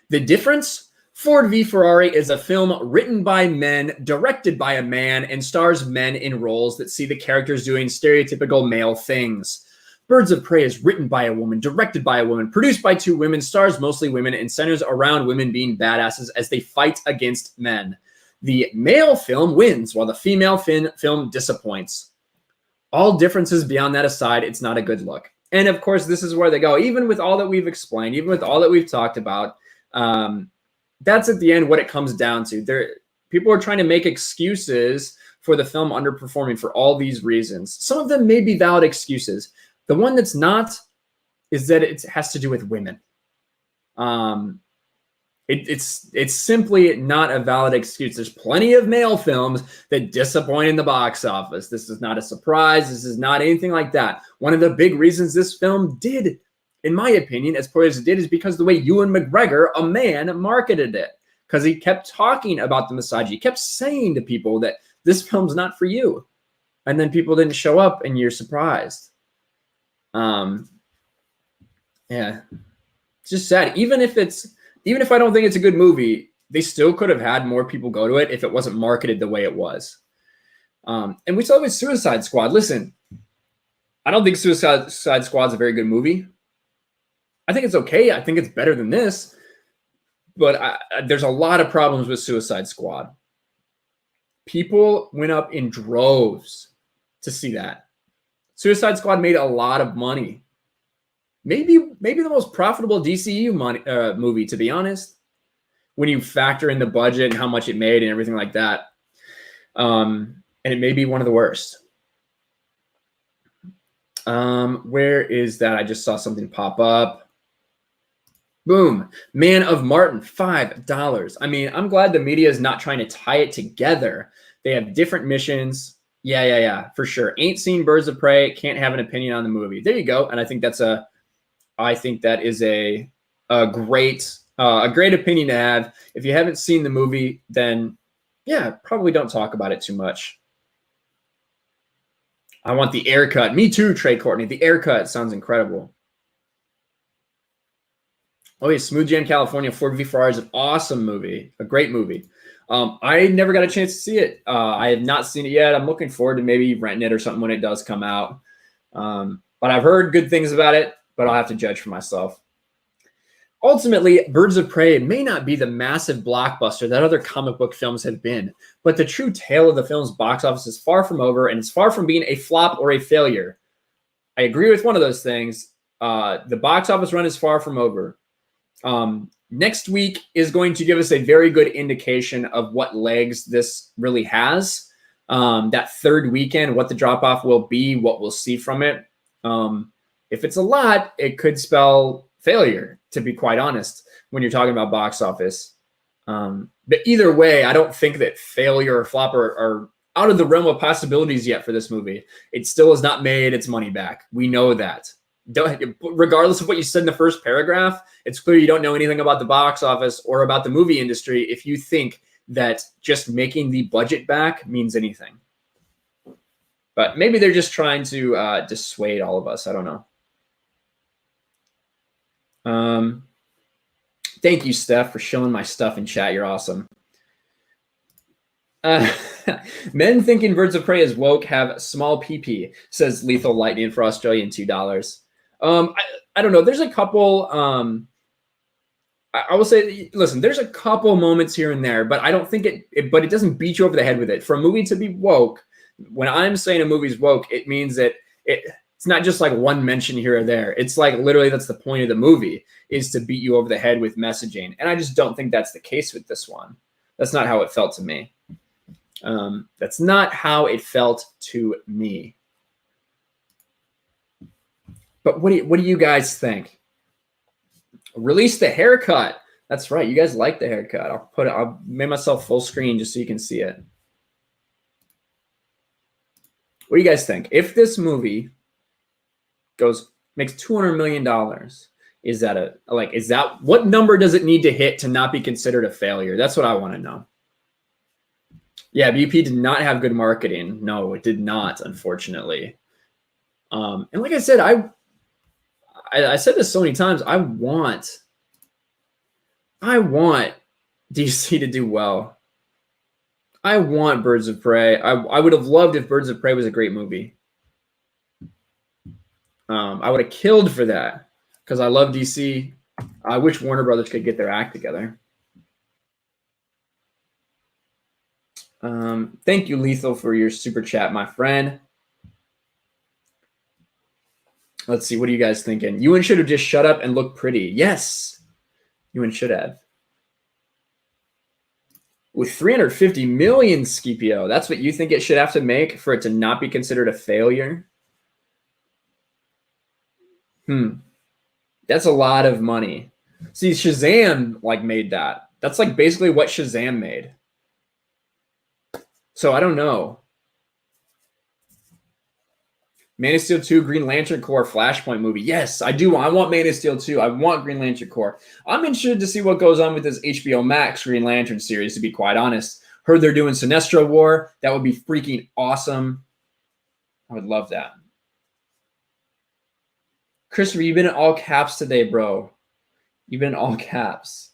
The difference? Ford v Ferrari is a film written by men, directed by a man, and stars men in roles that see the characters doing stereotypical male things. Birds of Prey is written by a woman, directed by a woman, produced by two women, stars mostly women, and centers around women being badasses as they fight against men. The male film wins, while the female film disappoints. All differences beyond that aside, it's not a good look. And of course, this is where they go. Even with all that we've explained, even with all that we've talked about, that's at the end what it comes down to. People are trying to make excuses for the film underperforming for all these reasons. Some of them may be valid excuses. The one that's not is that it has to do with women. It's simply not a valid excuse. There's plenty of male films that disappoint in the box office. This is not a surprise. This is not anything like that. One of the big reasons this film did, in my opinion, as poor as it did, is because the way Ewan McGregor, a man, marketed it. Because he kept talking about the misogyny. He kept saying to people that this film's not for you. And then people didn't show up and you're surprised. Yeah, it's just sad. Even if I don't think it's a good movie, they still could have had more people go to it if it wasn't marketed the way it was. And we saw it with Suicide Squad. Listen, I don't think Suicide Squad is a very good movie. I think it's okay. I think it's better than this, but there's a lot of problems with Suicide Squad. People went up in droves to see that. Suicide Squad made a lot of money. Maybe the most profitable DCU movie, to be honest, when you factor in the budget and how much it made and everything like that. And it may be one of the worst. Where is that? I just saw something pop up. Boom. Man of Martin, $5. I mean, I'm glad the media is not trying to tie it together. They have different missions. Yeah, for sure. Ain't seen Birds of Prey, can't have an opinion on the movie. There you go. And I think that is a great opinion to have. If you haven't seen the movie, then yeah, probably don't talk about it too much. I want the air cut. Me too, Trey Courtney. The air cut sounds incredible. Oh yeah, Smooth Jam California, Ford v Ferrari is an awesome movie, a great movie. I never got a chance to see it. I have not seen it yet. I'm looking forward to maybe renting it or something when it does come out. But I've heard good things about it, but I'll have to judge for myself. Ultimately, Birds of Prey may not be the massive blockbuster that other comic book films have been, but the true tale of the film's box office is far from over, and it's far from being a flop or a failure. I agree with one of those things. The box office run is far from over. Next week is going to give us a very good indication of what legs this really has. That third weekend, what the drop-off will be, what we'll see from it. If it's a lot, it could spell failure, to be quite honest, when you're talking about box office. But either way, I don't think that failure or flop are out of the realm of possibilities yet for this movie. It still has not made its money back. We know that. Regardless of what you said in the first paragraph, it's clear you don't know anything about the box office or about the movie industry if you think that just making the budget back means anything. But maybe they're just trying to dissuade all of us. I don't know. Thank you, Steph, for showing my stuff in chat. You're awesome. Men thinking Birds of Prey is woke have small PP, says Lethal Lightning for Australian $2. I don't know. There's a couple. I will say, listen, there's a couple moments here and there, but I don't think but it doesn't beat you over the head with it. For a movie to be woke, when I'm saying a movie's woke, it means that It's not just like one mention here or there. It's like literally that's the point of the movie, is to beat you over the head with messaging. And I just don't think that's the case with this one. That's not how it felt to me. That's not how it felt to me. But what do you guys think? Release the haircut. That's right. You guys like the haircut. I'll make myself full screen just so you can see it. What do you guys think? If this movie makes $200 million, is that what number does it need to hit to not be considered a failure? That's what I want to know. Yeah, BP did not have good marketing. No, it did not, unfortunately. And like I said, I said this so many times. I want DC to do well. I want Birds of Prey. I would have loved if Birds of Prey was a great movie. I would have killed for that because I love DC. I wish Warner Brothers could get their act together. Thank you, Lethal, for your super chat, my friend. Let's see. What are you guys thinking? Ewan should have just shut up and looked pretty. Yes, Ewan should have. With 350 million, Scipio, that's what you think it should have to make for it to not be considered a failure? That's a lot of money. See, Shazam made that. That's basically what Shazam made. So I don't know. Man of Steel 2, Green Lantern Corps, Flashpoint movie. Yes, I do. I want Man of Steel 2. I want Green Lantern Corps. I'm interested to see what goes on with this HBO Max Green Lantern series, to be quite honest. Heard they're doing Sinestro War. That would be freaking awesome. I would love that. Christopher, you've been in all caps today, bro. You've been in all caps.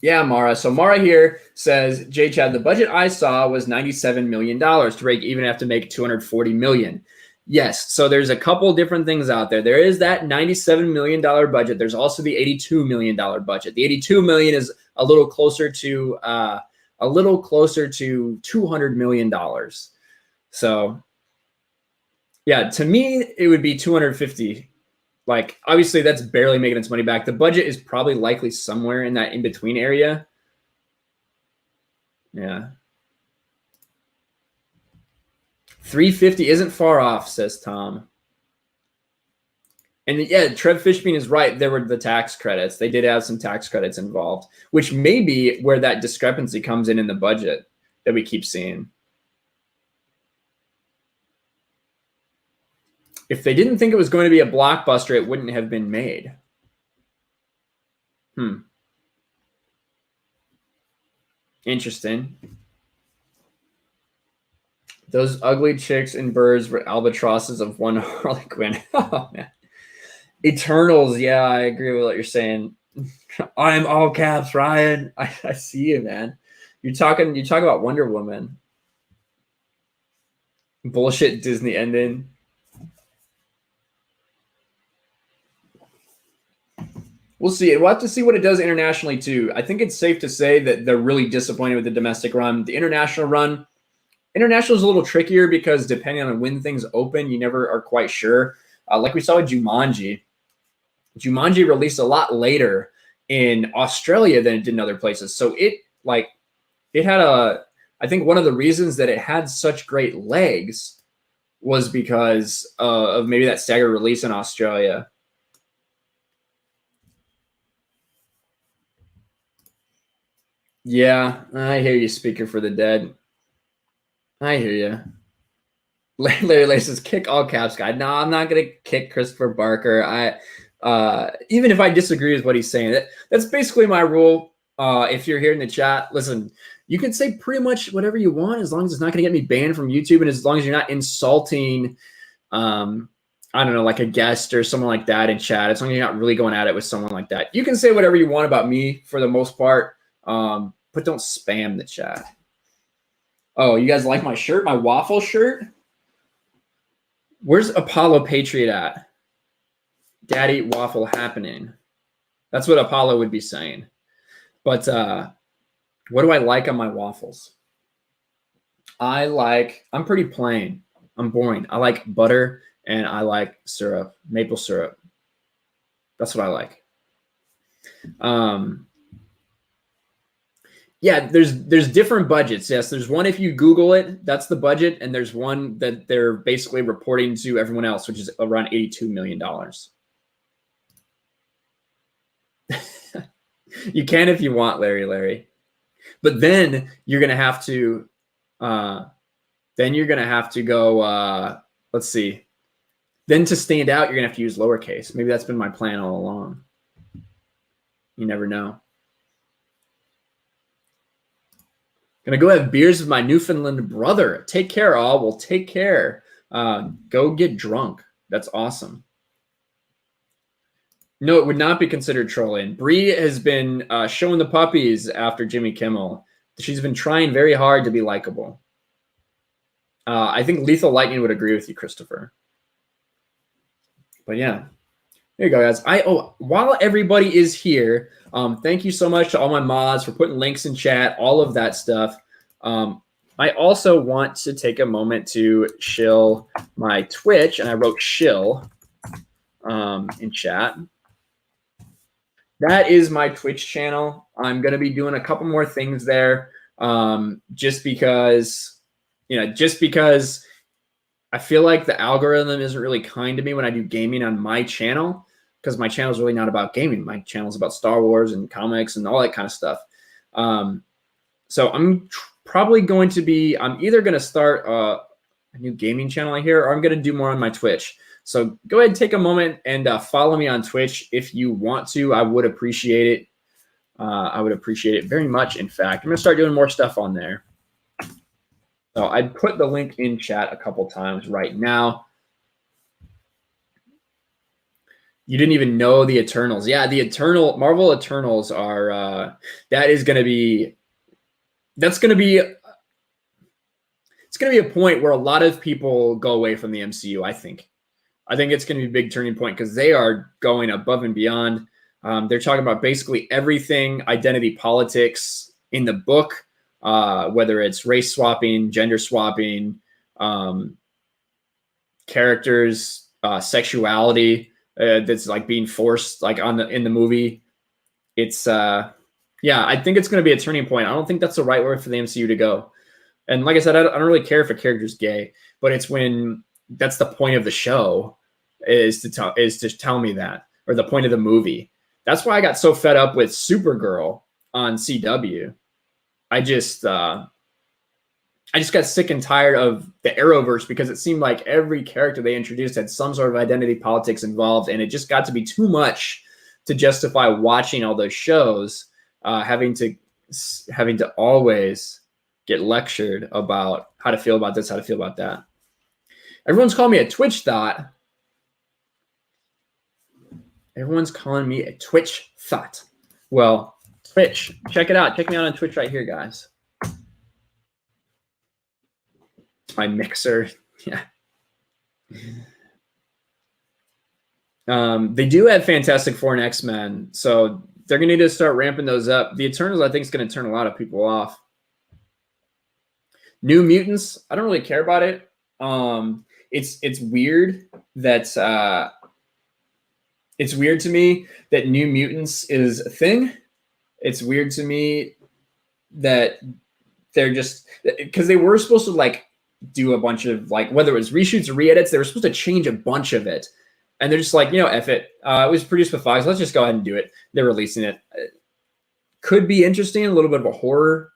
Yeah, Mara. So Mara here says, J Chad, the budget I saw was $97 million to break even, have to make $240 million. Yes. So there's a couple different things out there. There is that $97 million budget. There's also the $82 million budget. The $82 million is a little closer to $200 million. So yeah, to me, it would be 250. Obviously, that's barely making its money back. The budget is probably likely somewhere in that in-between area. Yeah. 350 isn't far off, says Tom. And yeah, Trev Fishbein is right. There were the tax credits. They did have some tax credits involved, which may be where that discrepancy comes in the budget that we keep seeing. If they didn't think it was going to be a blockbuster, it wouldn't have been made. Interesting. Those ugly chicks and birds were albatrosses of one Harley Quinn. Oh, man. Eternals. Yeah, I agree with what you're saying. I'm all caps, Ryan. I see you, man. You talk about Wonder Woman. Bullshit Disney ending. We'll see. We'll have to see what it does internationally, too. I think it's safe to say that they're really disappointed with the domestic run. The international run, international is a little trickier because depending on when things open, you never are quite sure. Like we saw with Jumanji. Jumanji released a lot later in Australia than it did in other places. So it had I think one of the reasons that it had such great legs was because of maybe that staggered release in Australia. Yeah, I hear you, Speaker for the Dead. I hear you. Larry says, kick all caps, guy. No, I'm not going to kick Christopher Barker. Even if I disagree with what he's saying, that's basically my rule. If you're here in the chat, listen, you can say pretty much whatever you want as long as it's not going to get me banned from YouTube and as long as you're not insulting, I don't know, like a guest or someone like that in chat. As long as you're not really going at it with someone like that. You can say whatever you want about me for the most part. But don't spam the chat. Oh, you guys like my shirt, my waffle shirt? Where's Apollo Patriot at? Daddy waffle happening. That's what Apollo would be saying. But what do I like on my waffles? I'm pretty plain. I'm boring. I like butter and I like syrup, maple syrup. That's what I like. Yeah, there's different budgets. Yes, there's one if you Google it, that's the budget, and there's one that they're basically reporting to everyone else, which is around $82 million. You can if you want, Larry. But then you're gonna have to go, let's see. Then to stand out, you're gonna have to use lowercase. Maybe that's been my plan all along. You never know. Gonna go have beers with my Newfoundland brother. Take care, all. Well, take care. Go get drunk. That's awesome. No, it would not be considered trolling. Bree has been showing the puppies after Jimmy Kimmel. She's been trying very hard to be likable. I think Lethal Lightning would agree with you, Christopher. But yeah, there you go, guys. While everybody is here, thank you so much to all my mods for putting links in chat, all of that stuff. I also want to take a moment to shill my Twitch, and I wrote shill in chat. That is my Twitch channel. I'm going to be doing a couple more things there just because I feel like the algorithm isn't really kind to me when I do gaming on my channel, because my channel is really not about gaming. My channel is about Star Wars and comics and all that kind of stuff. So I'm probably going to be, I'm either going to start a new gaming channel here, or I'm going to do more on my Twitch. So go ahead and take a moment and follow me on Twitch if you want to. I would appreciate it. I would appreciate it very much. In fact, I'm going to start doing more stuff on there. So I put the link in chat a couple times right now. You didn't even know the Eternals. Yeah, the Marvel Eternals are it's going to be a point where a lot of people go away from the MCU, I think. I think it's going to be a big turning point because they are going above and beyond. They're talking about basically everything identity politics in the book, whether it's race swapping, gender swapping, characters, sexuality that's like being forced like in the movie. It's yeah, I think it's going to be a turning point. I don't think that's the right way for the MCU to go. And like I said, I don't really care if a character's gay, but it's when that's the point of the show is to tell me that, or the point of the movie. That's why I got so fed up with Supergirl on CW. I just got sick and tired of the Arrowverse because it seemed like every character they introduced had some sort of identity politics involved, and it just got to be too much to justify watching all those shows, having to always get lectured about how to feel about this, how to feel about that. Everyone's calling me a Twitch thought. Everyone's calling me a Twitch thought. Well, Twitch, check it out. Check me out on Twitch right here, guys. My mixer, yeah. They do have Fantastic Four and X-Men, so they're gonna need to start ramping those up. The Eternals, I think, is gonna turn a lot of people off. New Mutants, I don't really care about it. It's weird that it's weird to me that New Mutants is a thing. It's weird to me that they're just, because they were supposed to like do a bunch of like, whether it was reshoots or re-edits, they were supposed to change a bunch of it. And they're just like, F it. It was produced with Fox. Let's just go ahead and do it. They're releasing it. Could be interesting, a little bit of a horror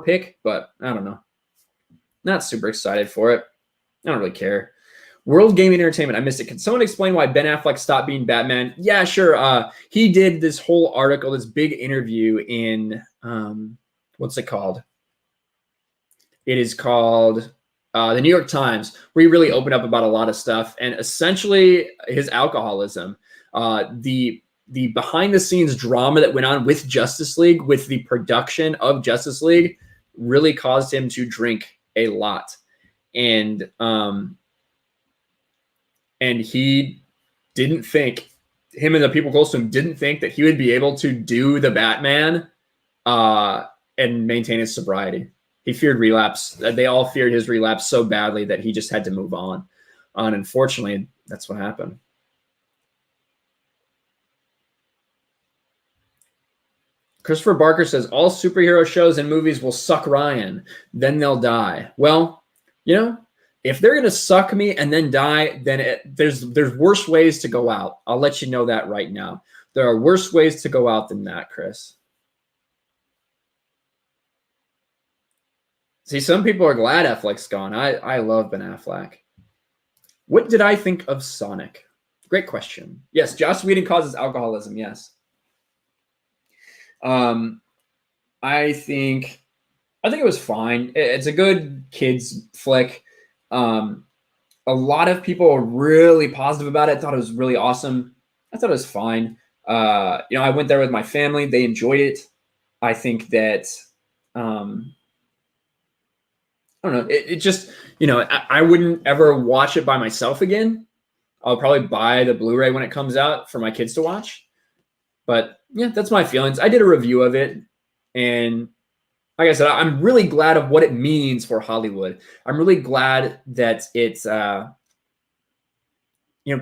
pick, but I don't know. Not super excited for it. I don't really care. World Gaming Entertainment. I missed it. Can someone explain why Ben Affleck stopped being Batman? Yeah, sure. He did this whole article, this big interview in, what's it called? It is called the New York Times, where he really opened up about a lot of stuff. And essentially his alcoholism, the behind the scenes drama that went on with Justice League, with the production of Justice League, really caused him to drink a lot. And he didn't think, him and the people close to him didn't think that he would be able to do the Batman and maintain his sobriety. He feared relapse. They all feared his relapse so badly that he just had to move on. And unfortunately, that's what happened. Christopher Barker says, all superhero shows and movies will suck Ryan. Then they'll die. Well, you know, if they're going to suck me and then die, then there's worse ways to go out. I'll let you know that right now. There are worse ways to go out than that, Chris. See, some people are glad Affleck's gone. I love Ben Affleck. What did I think of Sonic? Great question. Yes, Joss Whedon causes alcoholism. Yes. I think it was fine. It's a good kids flick. A lot of people are really positive about it. Thought it was really awesome. I thought it was fine. I went there with my family. They enjoyed it. I think that, I don't know. It just, I wouldn't ever watch it by myself again. I'll probably buy the Blu-ray when it comes out for my kids to watch. But yeah, that's my feelings. I did a review of it. And like I said, I'm really glad of what it means for Hollywood. I'm really glad that it's,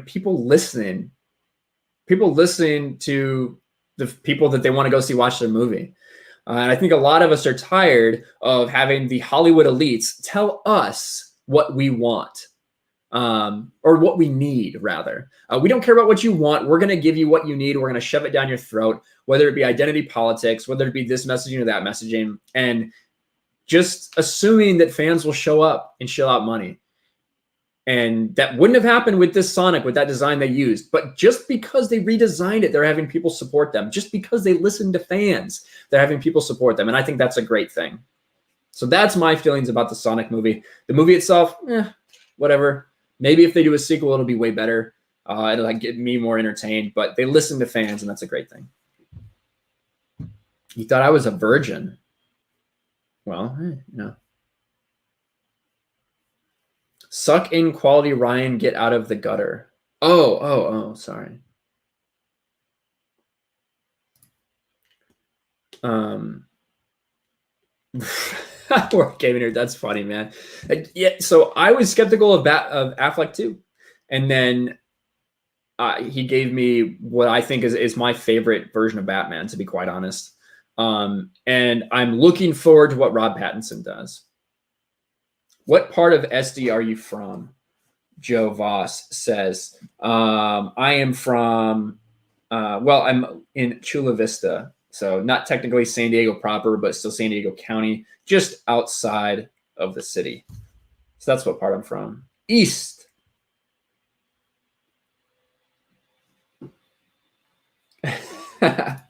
people listening to the people that they want to go see watch their movie. And I think a lot of us are tired of having the Hollywood elites tell us what we want, or what we need, rather. We don't care about what you want. We're going to give you what you need. We're going to shove it down your throat, whether it be identity politics, whether it be this messaging or that messaging, and just assuming that fans will show up and shell out money. And that wouldn't have happened with this Sonic, with that design they used. But just because they redesigned it, they're having people support them. Just because they listen to fans, they're having people support them. And I think that's a great thing. So that's my feelings about the Sonic movie. The movie itself, whatever. Maybe if they do a sequel, it'll be way better. It'll get me more entertained. But they listen to fans, and that's a great thing. You thought I was a virgin. Well, Suck in quality, Ryan, get out of the gutter. Oh, sorry. We're gaming here. That's funny, man. Yeah, so I was skeptical of Affleck too. And then he gave me what I think is my favorite version of Batman, to be quite honest. And I'm looking forward to what Rob Pattinson does. What part of SD are you from? Joe Voss says, I am from, I'm in Chula Vista. So not technically San Diego proper, but still San Diego County, just outside of the city. So that's what part I'm from. East. I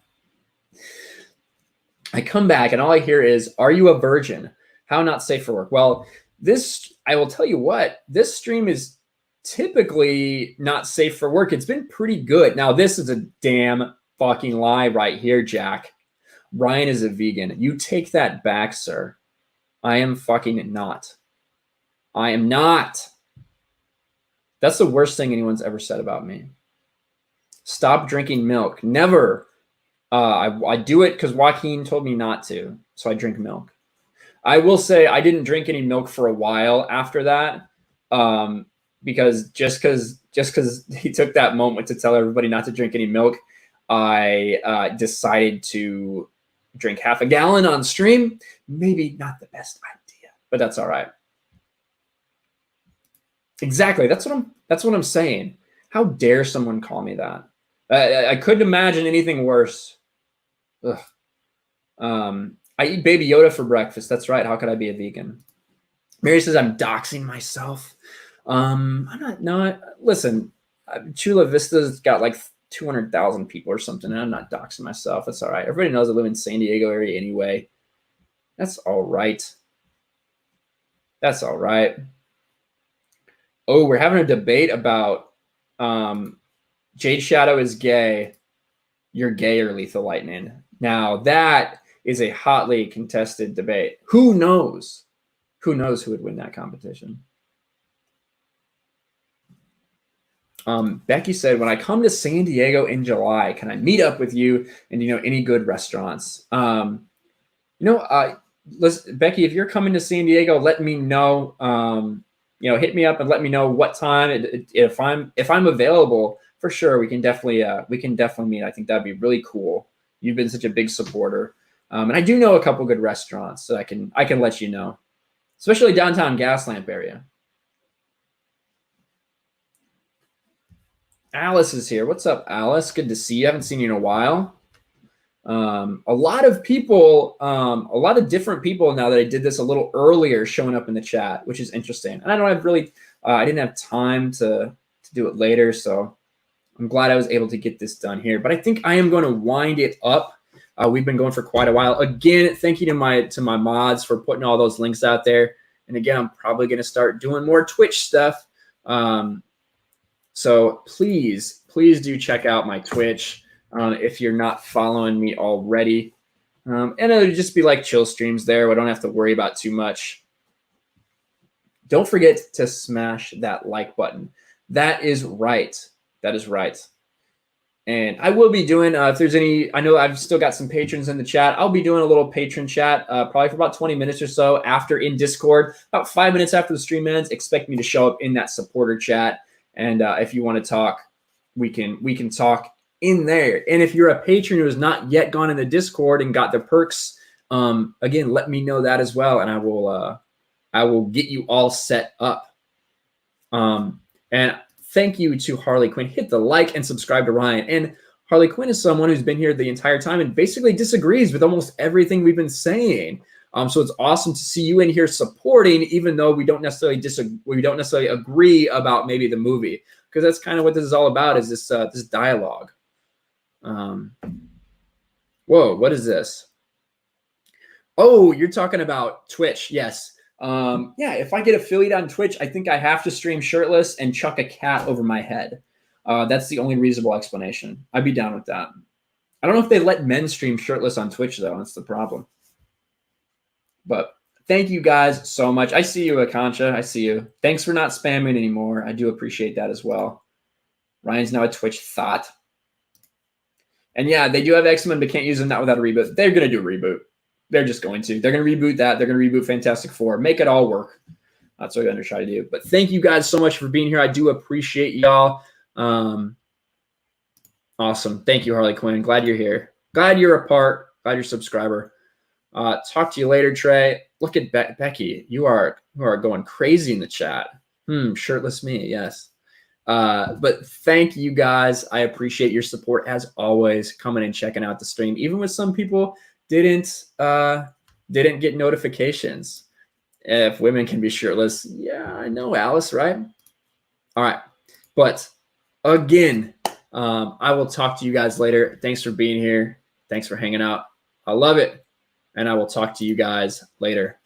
come back and all I hear is, are you a virgin? How not safe for work? Well, I will tell you what, this stream is typically not safe for work. It's been pretty good. Now, this is a damn fucking lie right here, Jack. Ryan is a vegan. You take that back, sir. I am fucking not. I am not. That's the worst thing anyone's ever said about me. Stop drinking milk. Never. I do it because Joaquin told me not to, so I drink milk. I will say I didn't drink any milk for a while after that, because just because he took that moment to tell everybody not to drink any milk, I decided to drink half a gallon on stream. Maybe not the best idea, but that's all right. Exactly. That's what I'm saying. How dare someone call me that? I couldn't imagine anything worse. Ugh. I eat Baby Yoda for breakfast. That's right. How could I be a vegan? Mary says I'm doxing myself. I'm not. No, listen. Chula Vista's got like 200,000 people or something, and I'm not doxing myself. That's all right. Everybody knows I live in San Diego area anyway. That's all right. That's all right. Oh, we're having a debate about Jade Shadow is gay. You're gay or Lethal Lightning. Now that is a hotly contested debate. Who knows? Who knows who would win that competition? Becky said, when I come to San Diego in July, can I meet up with you and, any good restaurants? listen, Becky, if you're coming to San Diego, let me know. Hit me up and let me know what time. If I'm available, for sure, we can definitely meet. I think that'd be really cool. You've been such a big supporter, and I do know a couple good restaurants, so I can let you know, especially downtown Gaslamp area. Alice is here. What's up, Alice? Good to see you. I haven't seen you in a while. A lot of people, a lot of different people now that I did this a little earlier showing up in the chat, which is interesting. And I don't have really, I didn't have time to do it later. So I'm glad I was able to get this done here, but I think I am going to wind it up. We've been going for quite a while. Again, thank you to my mods for putting all those links out there. And again, I'm probably going to start doing more Twitch stuff. So please do check out my Twitch. If you're not following me already. And it'll just be like chill streams there. I don't have to worry about too much. Don't forget to smash that like button. That is right. That is right. And I will be doing, if there's any, I know I've still got some patrons in the chat. I'll be doing a little patron chat probably for about 20 minutes or so after in Discord. About 5 minutes after the stream ends, expect me to show up in that supporter chat. And if you want to talk, we can talk in there. And if you're a patron who has not yet gone in the Discord and got the perks, again, let me know that as well, and I will get you all set up. And thank you to Harley Quinn. Hit the like and subscribe to Ryan. And Harley Quinn is someone who's been here the entire time and basically disagrees with almost everything we've been saying. So it's awesome to see you in here supporting, even though we don't necessarily agree about maybe the movie, because that's kind of what this is all about, is this dialogue. Whoa, what is this? Oh, you're talking about Twitch. Yes. Yeah, if I get affiliate on Twitch, I think I have to stream shirtless and chuck a cat over my head. That's the only reasonable explanation. I'd be down with that. I don't know if they let men stream shirtless on Twitch, though. That's the problem. But thank you guys so much. I see you, Akancha. I see you. Thanks for not spamming anymore. I do appreciate that as well. Ryan's now a Twitch thought. And yeah, they do have X-Men, but can't use them not without a reboot. They're going to do a reboot. They're just going to. They're going to reboot that. They're going to reboot Fantastic Four. Make it all work. That's what I'm going to try to do. But thank you guys so much for being here. I do appreciate y'all. Awesome. Thank you, Harley Quinn. Glad you're here. Glad you're a part. Glad you're a subscriber. Talk to you later, Trey. Look at Becky. You are going crazy in the chat. Shirtless me. Yes. But thank you guys. I appreciate your support as always, coming and checking out the stream, even with some people didn't get notifications. If women can be shirtless, yeah, I know, Alice, right? All right, but again, I will talk to you guys later. Thanks for being here. Thanks for hanging out. I love it, and I will talk to you guys later.